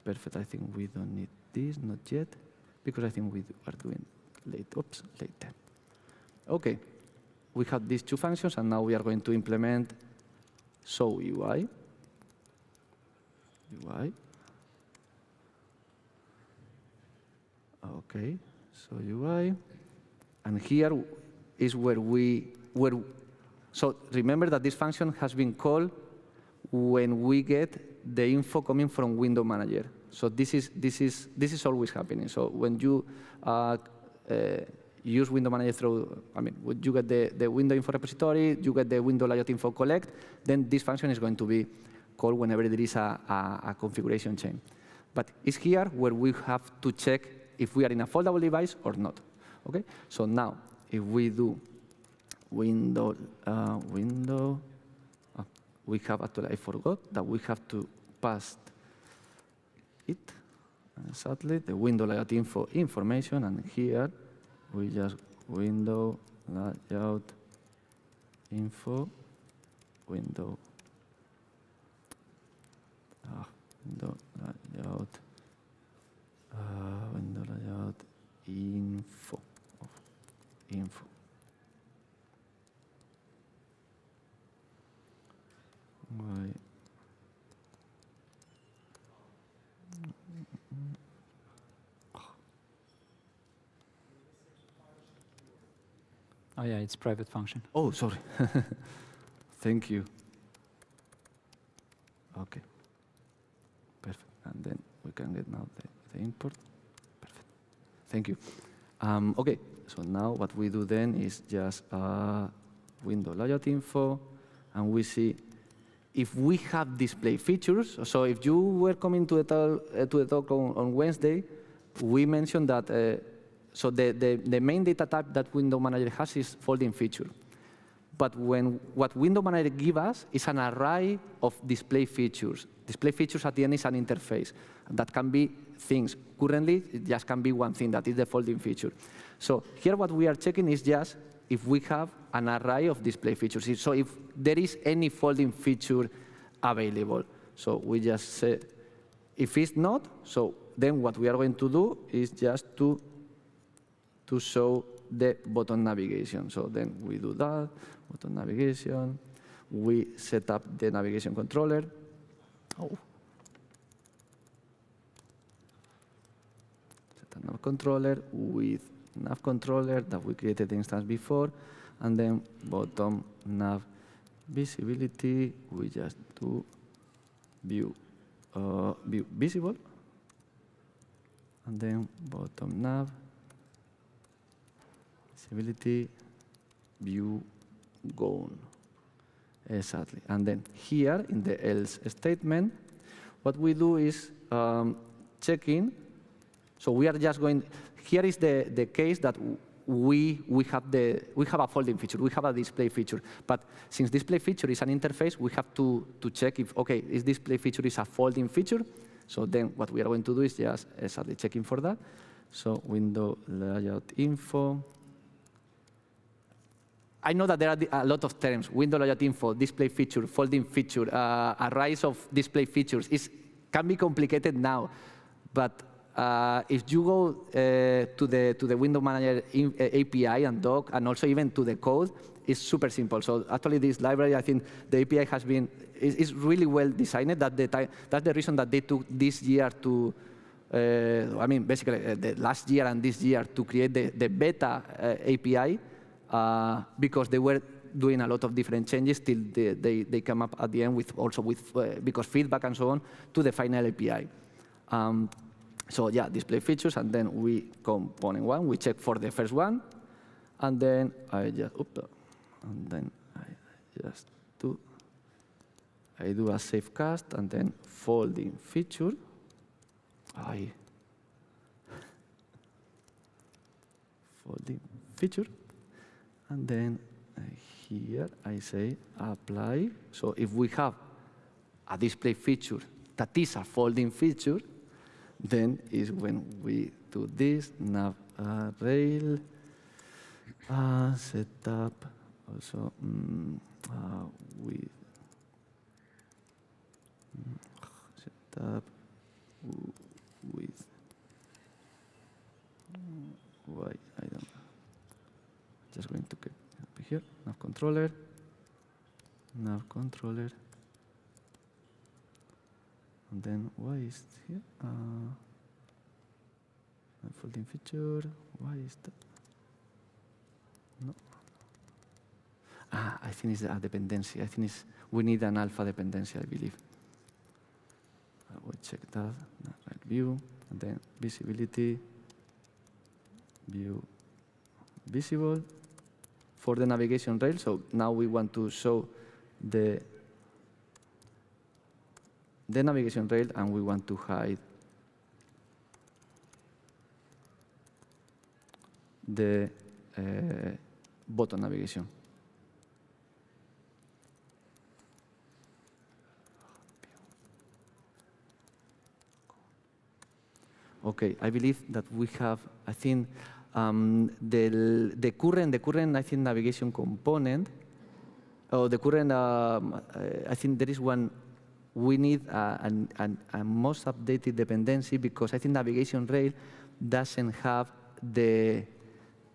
Perfect. I think we don't need this, not yet, because I think we are doing later. Okay, we have these two functions, and now we are going to implement show UI. Okay, so UI, and here is so remember that this function has been called when we get the info coming from Window Manager. So this is always happening. So when you use window manager through, you get the window info repository, you get the window layout info collect, then this function is going to be called whenever there is a configuration change. But it's here where we have to check if we are in a foldable device or not. Okay? So now, if we do window, we have actually, I forgot that we have to pass it, sadly, the window layout info information, and here we just window layout info, window layout, window layout info. Why? Oh yeah, it's private function. Oh, sorry. Thank you. Okay. Perfect. And then we can get now the import. Perfect. Thank you. Okay. So now what we do then is just window layout info, and we see if we have display features. So if you were coming to the talk on Wednesday, we mentioned that so the main data type that Window Manager has is folding feature. But what Window Manager gives us is an array of display features. Display features at the end is an interface. That can be things. Currently, it just can be one thing, that is the folding feature. So here what we are checking is just if we have an array of display features. So if there is any folding feature available. So we just say, if it's not, so then what we are going to do is just to show the button navigation. So then we do that, button navigation. We set up the navigation controller. Oh. Set a nav controller with nav controller that we created the instance before, and then bottom nav visibility. We just do view visible, and then bottom nav visibility view gone. Exactly. And then here in the else statement, what we do is checking. So we are just going. Here is the case that we have a folding feature. We have a display feature. But since display feature is an interface, we have to check if is display feature is a folding feature. So then what we are going to do is just exactly checking for that. So window layout info. I know that there are a lot of terms, window layout info, display feature, folding feature, arrays of display features. It can be complicated now, but if you go to the Window Manager API and doc, and also even to the code, it's super simple. So actually this library, I think the API has been, is really well designed. That's the reason that they took this year to, basically the last year and this year to create the beta API. Because they were doing a lot of different changes till they come up at the end with because feedback and so on to the final API. So yeah, display features, and then we component one. We check for the first one, and then I do a save cast, and then folding feature. Folding feature. And then here I say apply. So if we have a display feature that is a folding feature, then is when we do this nav rail setup also with setup with why I don't know. Just going to get up here, nav controller, and then why is it here? Folding feature, why is that? No. I think it's a dependency. I think we need an alpha dependency, I believe. I will check that, view, and then visibility, view visible for the navigation rail. So now we want to show the navigation rail, and we want to hide the button navigation. Okay, I believe that we have, I think, the current, I think, navigation component, or the current, I think there is one, we need a most updated dependency, because I think navigation rail doesn't have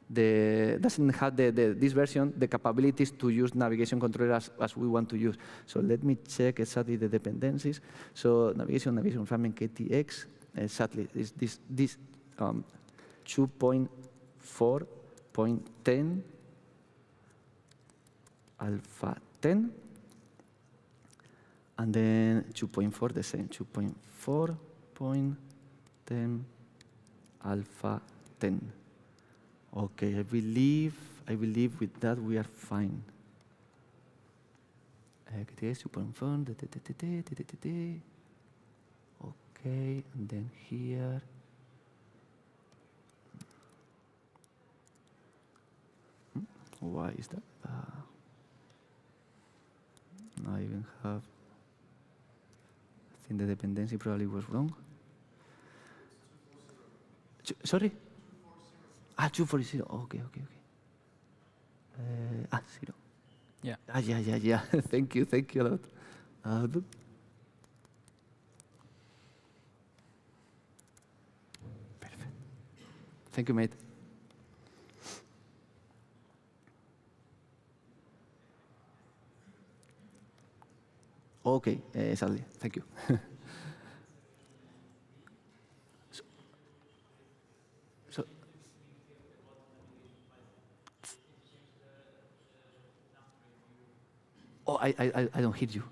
this version, the capabilities to use navigation controller as we want to use. So let me check exactly the dependencies. So navigation fragment KTX, exactly is this 2.4.10 alpha 10, and then 2.4 the same, 2.4.10 alpha 10. Okay, I believe with that we are fine. KTX 2.4. Okay, and then here. Why is that? I even have. I think the dependency probably was wrong. Sorry? 240. Okay. 0. Yeah. Yeah. Thank you a lot. Perfect. Thank you, mate. Okay, sadly, thank you. I don't hear you.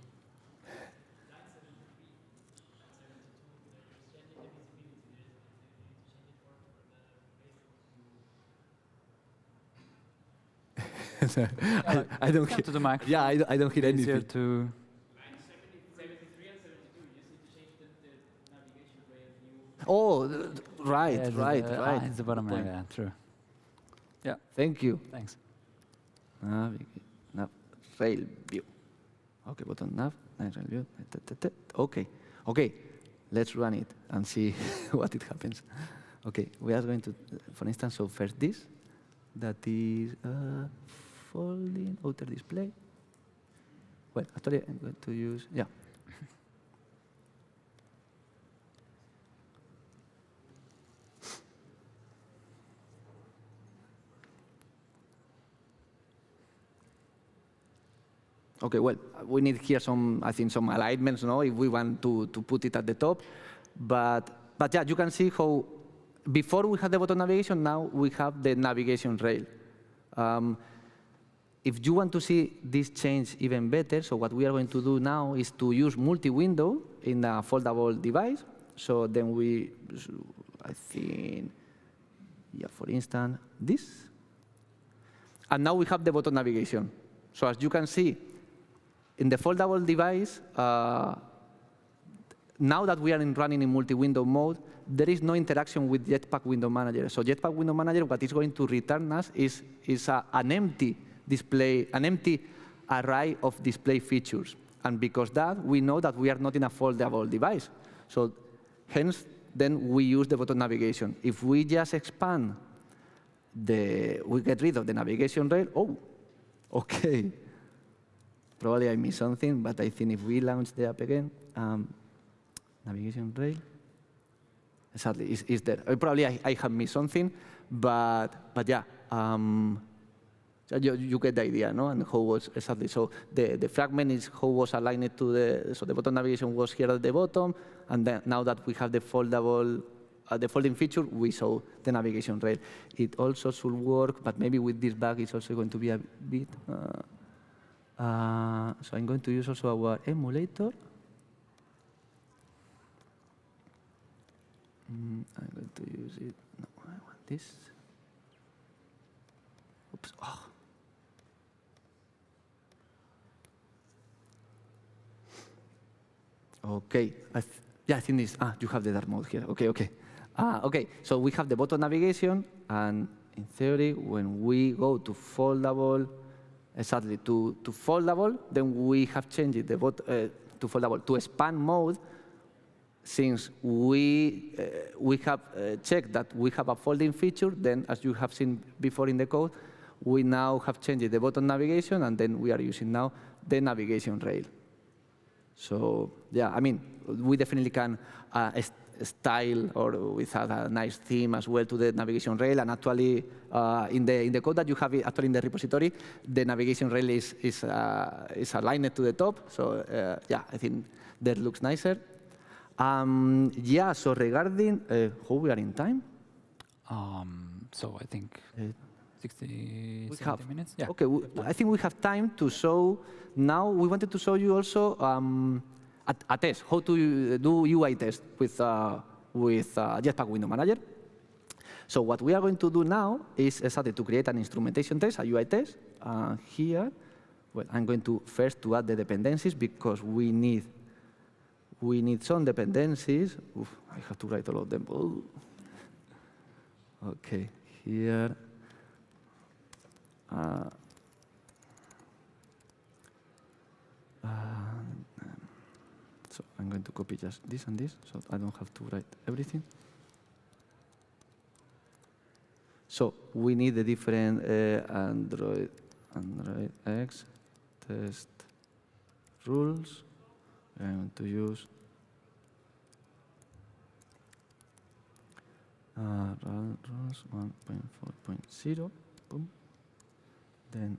I don't hear. To the microphone. Yeah, I don't hear anything. Easier to. Oh, right. It's the bottom. Yeah, true. Yeah. Thank you. Thanks. Nav rail view. Okay, button nav rail view. Okay. Let's run it and see what it happens. Okay, we are going to, for instance, so first this, that is folding outer display. Well, actually, I'm going to use, yeah. Okay, well, we need here some, I think, some alignments, no, if we want to put it at the top. But yeah, you can see how before we had the button navigation, now we have the navigation rail. If you want to see this change even better, so what we are going to do now is to use multi-window in a foldable device. So then we, I think, yeah, for instance, this. And now we have the button navigation. So as you can see, in the foldable device, now that we are running in multi-window mode, there is no interaction with Jetpack WindowManager. So Jetpack WindowManager, what it's going to return us is an empty display, an empty array of display features. And because that, we know that we are not in a foldable device. So hence, then we use the button navigation. If we just expand we get rid of the navigation rail. Oh, okay. Probably I missed something, but I think if we launch the app again, navigation rail, exactly, is there. Probably I have missed something, but yeah, you get the idea, no? And how was exactly. So the fragment is how was aligned to so the button navigation was here at the bottom, and then now that we have the foldable, the folding feature, we saw the navigation rail. It also should work, but maybe with this bug, it's also going to be a bit. So I'm going to use also our emulator. I'm going to use it. No, I want this. Oops. Oh. Okay. I think this. You have the dark mode here. Okay. Okay. So we have the button navigation, and in theory, when we go to foldable, exactly to foldable, then we have changed the to foldable to expand mode. Since we have checked that we have a folding feature, then as you have seen before in the code, we now have changed the button navigation, and then we are using now the navigation rail. So yeah, I mean, we definitely can style or with a nice theme as well to the navigation rail. And actually, in the code that you have actually in the repository, the navigation rail is aligned to the top. So yeah, I think that looks nicer. Yeah. So regarding how we are in time. So I think 60, 70 have, minutes. Yeah. Okay. I think we have time to show. Now we wanted to show you also a test, how to do UI test with Jetpack WindowManager. So what we are going to do now is exactly to create an instrumentation test, a UI test. Here, well, I'm going to first to add the dependencies because we need some dependencies. Oof, I have to write all of them. Ooh. Okay, here. So I'm going to copy just this and this, so I don't have to write everything. So we need the different Android X test rules. I'm going to use rules 1.4.0. Boom. Then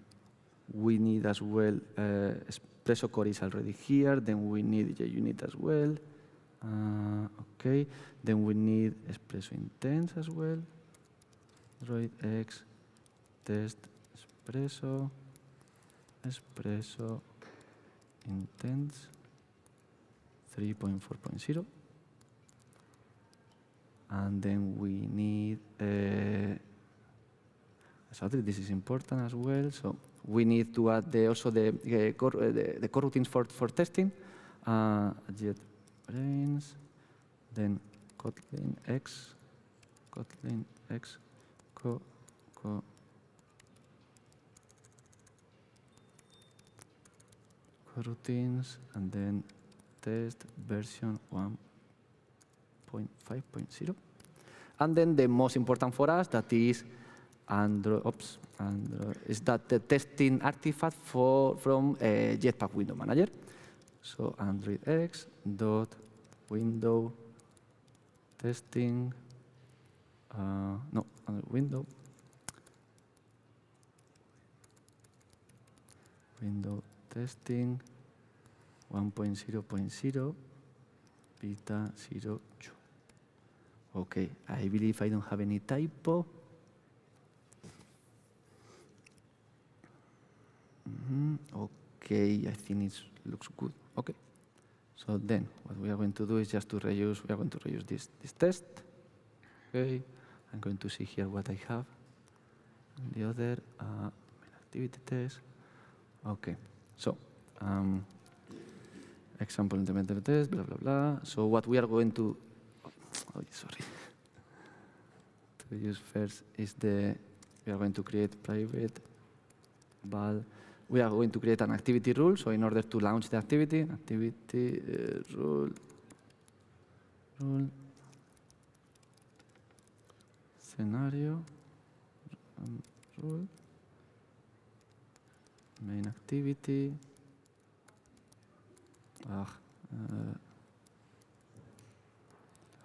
we need as well Espresso core is already here. Then we need JUnit as well. Okay. Then we need Espresso Intense as well. Android X test Espresso Intense 3.4.0. And then we need exactly, this is important as well. So we need to add also the coroutines for testing. JetBrains, then Kotlin X coroutines, and then test version 1.5.0. And then the most important for us, that is Android, is that the testing artifact from Jetpack WindowManager. So Android X dot window testing. No, window testing 1.0.0 beta 02. Okay, I believe I don't have any typo. Okay, I think it looks good. Okay, so then what we are going to do is just to reuse. We are going to reuse this test. Okay, I'm going to see here what I have. And the other activity test. Okay, so example implemented test. Blah blah blah. So what we are going to to use first is we are going to create private val. We are going to create an activity rule. So in order to launch the activity rule scenario rule main activity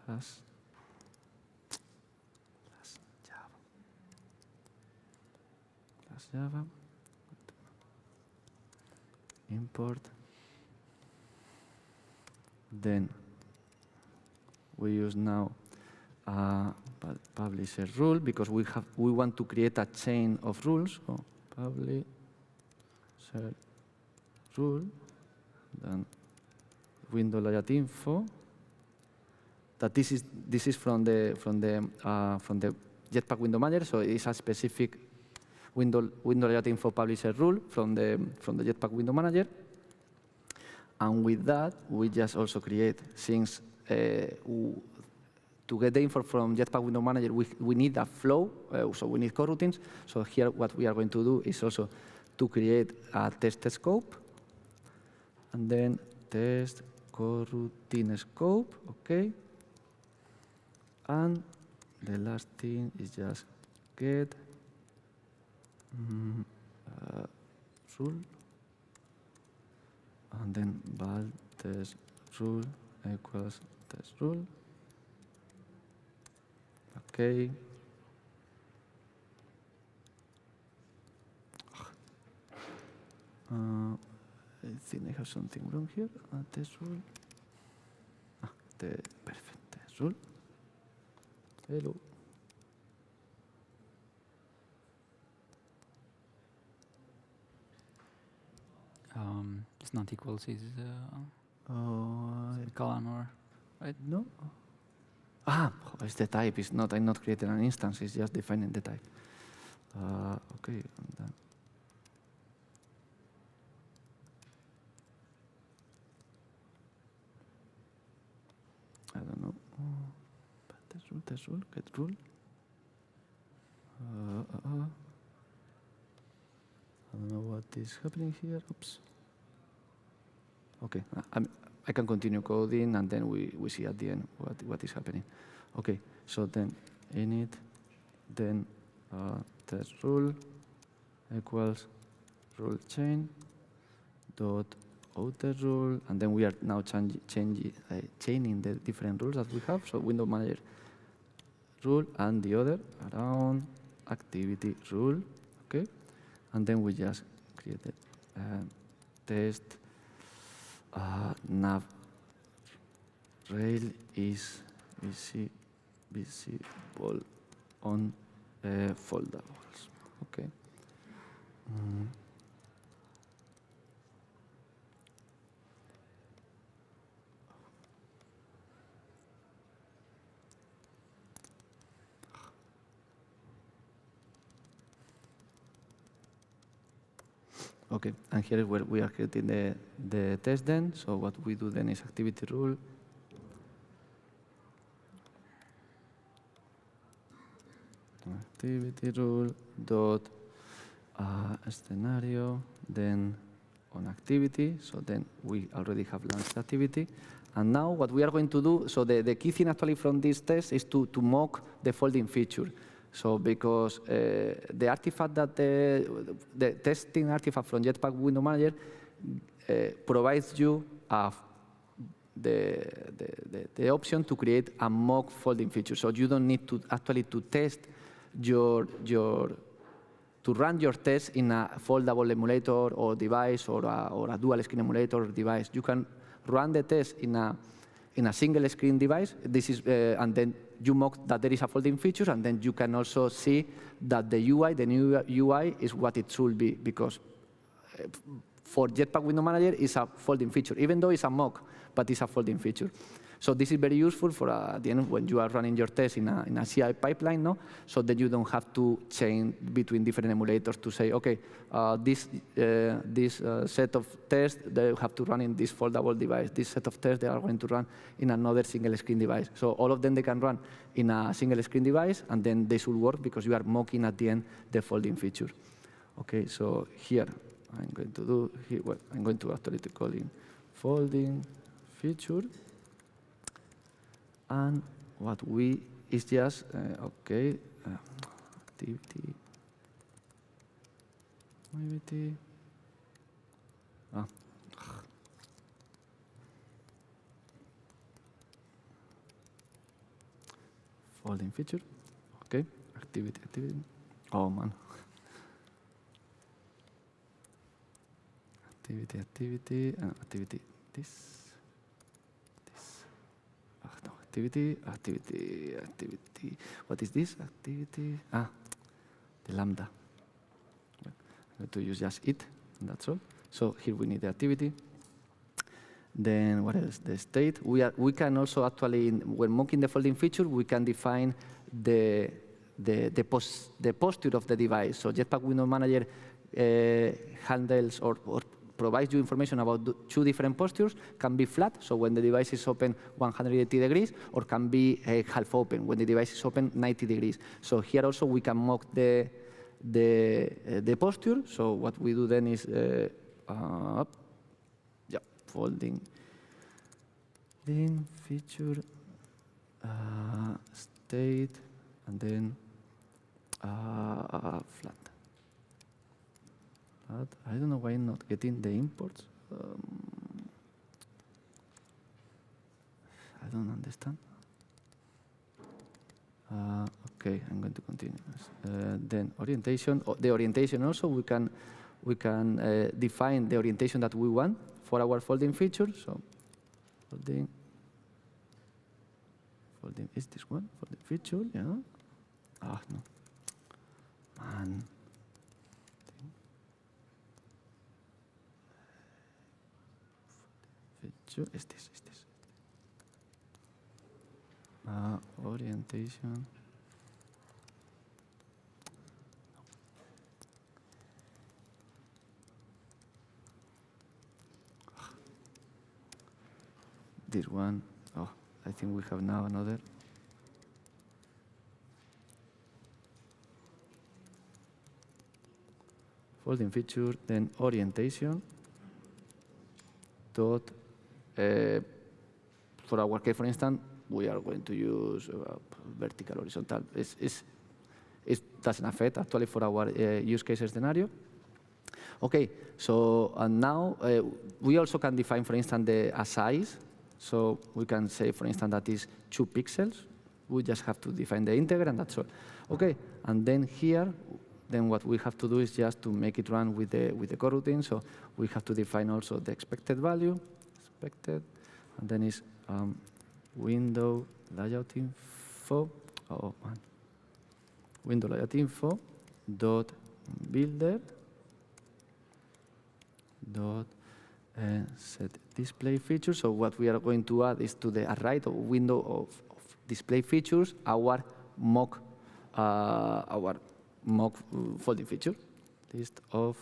has Java import. Then we use now publisher rule because we want to create a chain of rules. So publisher rule, then window layout info. That this is from the Jetpack WindowManager, so it's a specific. window layout info publisher rule from the Jetpack WindowManager. And with that, we just also create, since to get the info from Jetpack WindowManager, we need a flow, so we need coroutines. So here, what we are going to do is also to create a test scope, and then test coroutine scope, OK. And the last thing is just get rule, and then val test rule equals test rule. OK. I think I have something wrong here. Test rule. Perfect. Test rule. Hello. It's not equals is colon or right? No. It's the type. It's not. I'm not creating an instance. It's just defining the type. OK. And then I don't know. Test rule, get rule. I don't know what is happening here. Oops. OK, I can continue coding, and then we see at the end what is happening. OK, so then init, then test rule equals rule chain dot outer rule, and then we are now chaining the different rules that we have. So window manager rule and the other around activity rule, OK? And then we just created test nav rail is visible on foldables, OK? OK, and here is where we are creating the test then. So what we do then is activity rule. Activity rule dot scenario, then on activity. So then we already have launched activity. And now what we are going to do, so the key thing actually from this test is to mock the folding feature. So because the artifact that the testing artifact from Jetpack WindowManager provides you the option to create a mock folding feature. So you don't need to actually to test to run your test in a foldable emulator or device or a dual screen emulator device. You can run the test in a single screen device. This is and then you mock that there is a folding feature, and then you can also see that the UI, the new UI, is what it should be, because for Jetpack WindowManager is a folding feature, even though it's a mock, but it's a folding feature. So this is very useful for at the end when you are running your test in a CI pipeline, no? So that you don't have to change between different emulators to say, OK, this set of tests, they have to run in this foldable device. This set of tests, they are going to run in another single screen device. So all of them, they can run in a single screen device, and then they should work because you are mocking at the end the folding feature. OK, so here I'm going to do, I'm going to actually call in folding feature. And what we is just, OK, activity, folding feature, OK, activity, oh man. Activity, this. No, activity. What is this? Activity. The lambda. I'm going to use just it, and that's all. So here we need the activity. Then what else? The state. We can also actually, when mocking the folding feature, we can define the the posture of the device. So Jetpack WindowManager handles or provides you information about two different postures. Can be flat, so when the device is open 180 degrees, or can be half open, when the device is open 90 degrees. So here also we can mock the posture. So what we do then is folding feature state, and then flat. But I don't know why I'm not getting the imports. I don't understand. Okay, I'm going to continue. Then orientation. The orientation also, we can define the orientation that we want for our folding feature. So folding is this one, folding feature, yeah. Ah, no. Man. Feature is this. Orientation. This one. Oh, I think we have now another. Folding feature, then orientation. Dot. For our case, for instance, we are going to use vertical, horizontal. It doesn't affect actually for our use case scenario. Okay, so now we also can define, for instance, a size. So we can say, for instance, that is 2 pixels. We just have to define the integer, and that's all. Okay, and then here, then what we have to do is just to make it run with the coroutine. So we have to define also the expected value, and then is window layout info. Oh man, window layout info dot builder dot set display feature. So what we are going to add is to the array of window of display features our mock folding feature list of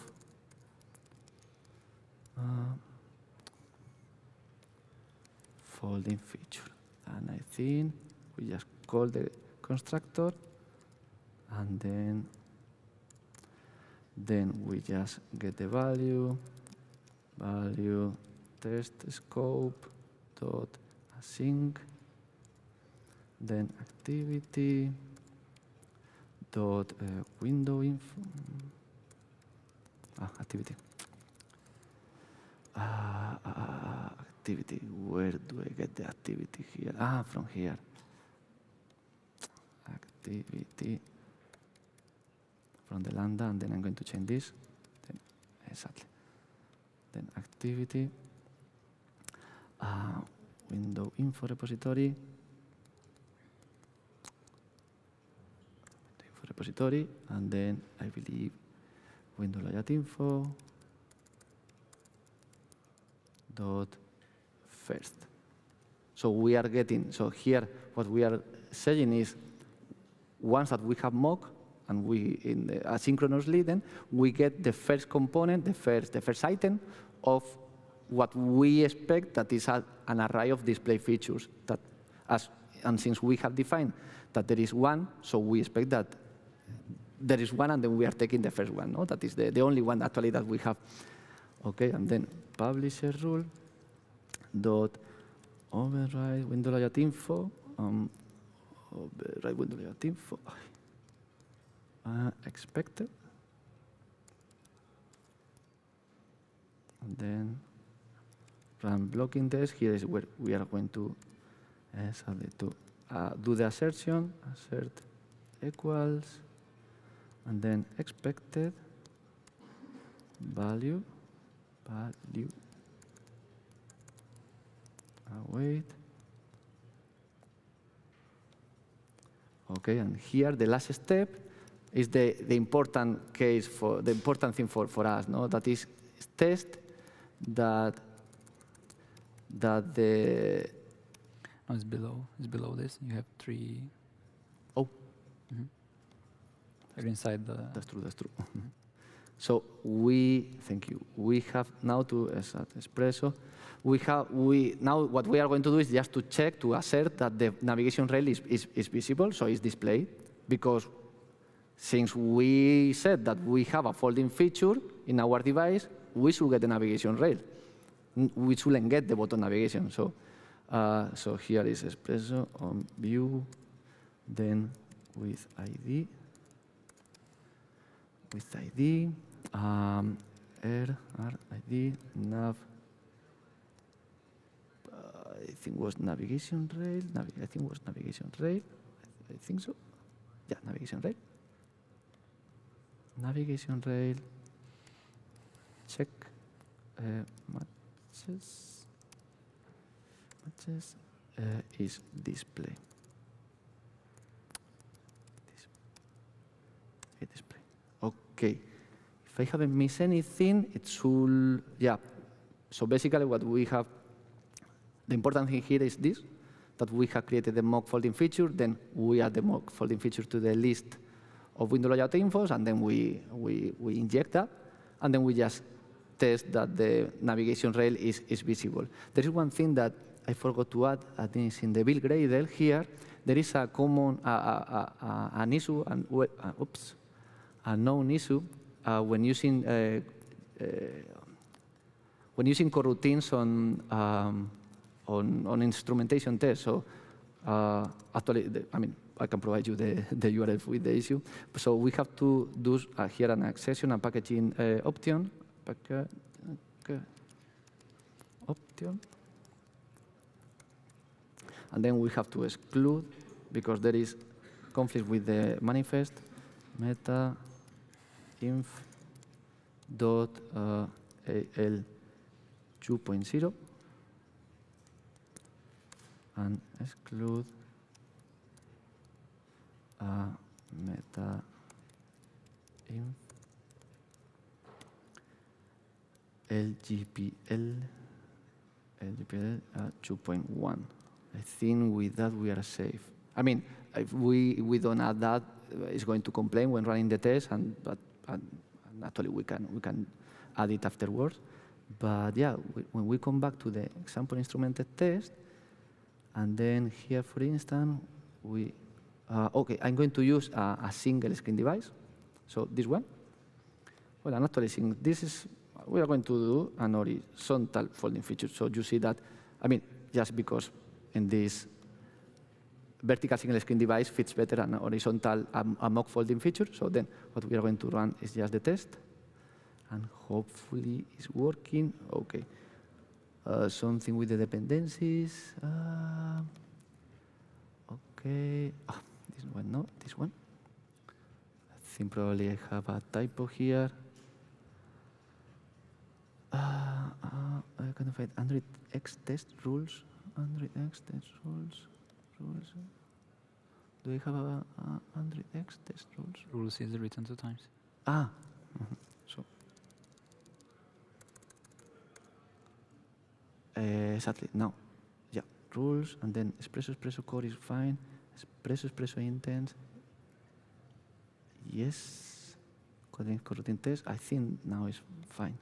folding feature. And I think we just call the constructor, and then we just get the value test scope dot async, then activity dot window info activity. Activity, where do I get the activity here? From here. Activity from the lambda, and then I'm going to change this. Then, exactly. Then activity, window info repository, and then I believe window layout info dot first. So we are getting, so here what we are saying is, once that we have mock and we asynchronously, then we get the first component, the first item of what we expect that is an array of display features. And since we have defined that there is one, so we expect that there is one, and then we are taking the first one. No? That is the only one actually that we have. Okay, and then publisher rule dot override window layout info, override window layout info, expected, and then run blocking test. Here is where we are going to do the assertion, assert equals, and then expected value. Wait. Okay, and here the last step is the important case for the important thing for us. No, that is test that the. No, it's below. It's below this. You have 3. Oh. Mm-hmm. They're inside the... That's true, that's true. So thank you. We have now to Espresso. Now what we are going to do is just to check, to assert that the navigation rail is visible, so it's displayed, because since we said that we have a folding feature in our device, we should get the navigation rail. We shouldn't get the button navigation. So here is Espresso on view, then with ID, ID, nav. I think was navigation rail. I think was navigation rail. I think so. Yeah, navigation rail. Navigation rail. Check. Matches. Is display. Display. Okay. If I haven't missed anything, it should. Yeah. So basically, what we have. The important thing here is this, that we have created the mock folding feature, then we add the mock folding feature to the list of window layout infos, and then we inject that, and then we just test that the navigation rail is visible. There is one thing that I forgot to add, I think it's in the build Gradle here. There is a common, an issue, a known issue when using coroutines on instrumentation tests. So actually, I can provide you the URL with the issue. So we have to do here an accession and packaging option. And then we have to exclude, because there is conflict with the manifest, meta inf dot al 2.0. And exclude meta inf LGPL 2.1. I think with that we are safe. I mean, if we don't add that, it's going to complain when running the test, but actually we can add it afterwards. But yeah, when we come back to the example instrumented test, and then here, for instance, okay, I'm going to use a single screen device. So this one. Well, I'm actually seeing this is, we are going to do an horizontal folding feature. So you see that, just because in this vertical single screen device fits better an horizontal a mock folding feature. So then what we are going to run is just the test. And hopefully it's working. Okay. Something with the dependencies. Okay. This one, no, this one. I think probably I have a typo here. I can find Android X test rules. Android X test rules. Do I have a Android X test rules? Rules is written 2 times. So. Exactly, no. Yeah, rules, and then Espresso core is fine. Espresso intense. Yes. Coroutine test, I think now is fine.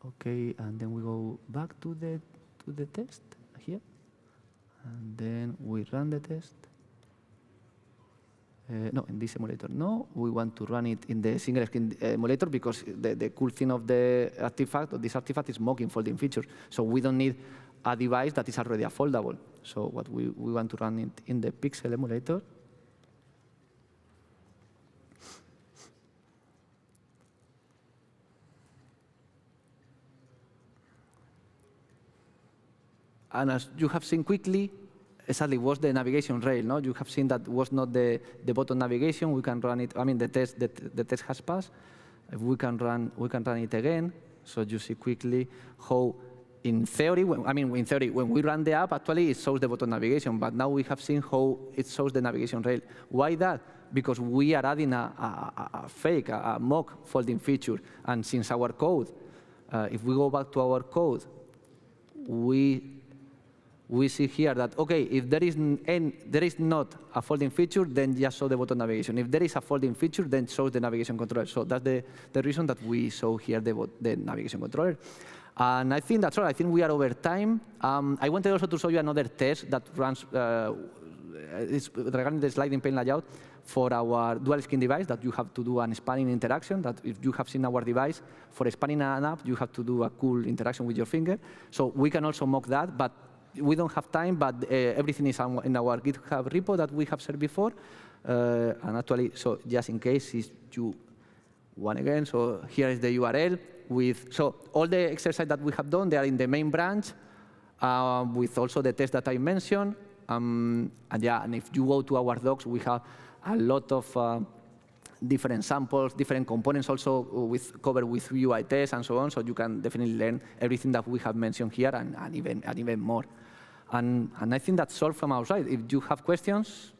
Okay, and then we go back to the test here. And then we run the test. No, in this emulator, no. We want to run it in the single screen emulator because the cool thing of the artifact, of this artifact, is mocking folding features. So we don't need a device that is already a foldable. So what we want to run it in the Pixel emulator. And as you have seen quickly, exactly was the navigation rail. No, you have seen that was not the button navigation. We can run it. The test has passed. If we can run it again. So you see quickly how, in theory, when we run the app, actually it shows the button navigation. But now we have seen how it shows the navigation rail. Why that? Because we are adding a fake, a mock folding feature. And since our code, if we go back to our code, we we see here that, OK, if there is not a folding feature, then just show the button navigation. If there is a folding feature, then show the navigation controller. So that's the reason that we show here the navigation controller. And I think that's all. I think we are over time. I wanted also to show you another test that runs regarding the sliding pane layout for our dual screen device, that you have to do a spanning interaction, that if you have seen our device, for spanning an app, you have to do a cool interaction with your finger. So we can also mock that, but we don't have time, but everything is in our GitHub repo that we have shared before. And actually, so just in case if you want again, so here is the URL. So all the exercise that we have done, they are in the main branch, with also the test that I mentioned. And yeah, and if you go to our docs, we have a lot of different samples, different components also covered with UI tests and so on. So you can definitely learn everything that we have mentioned here and even more. And I think that's all from our side. If you have questions,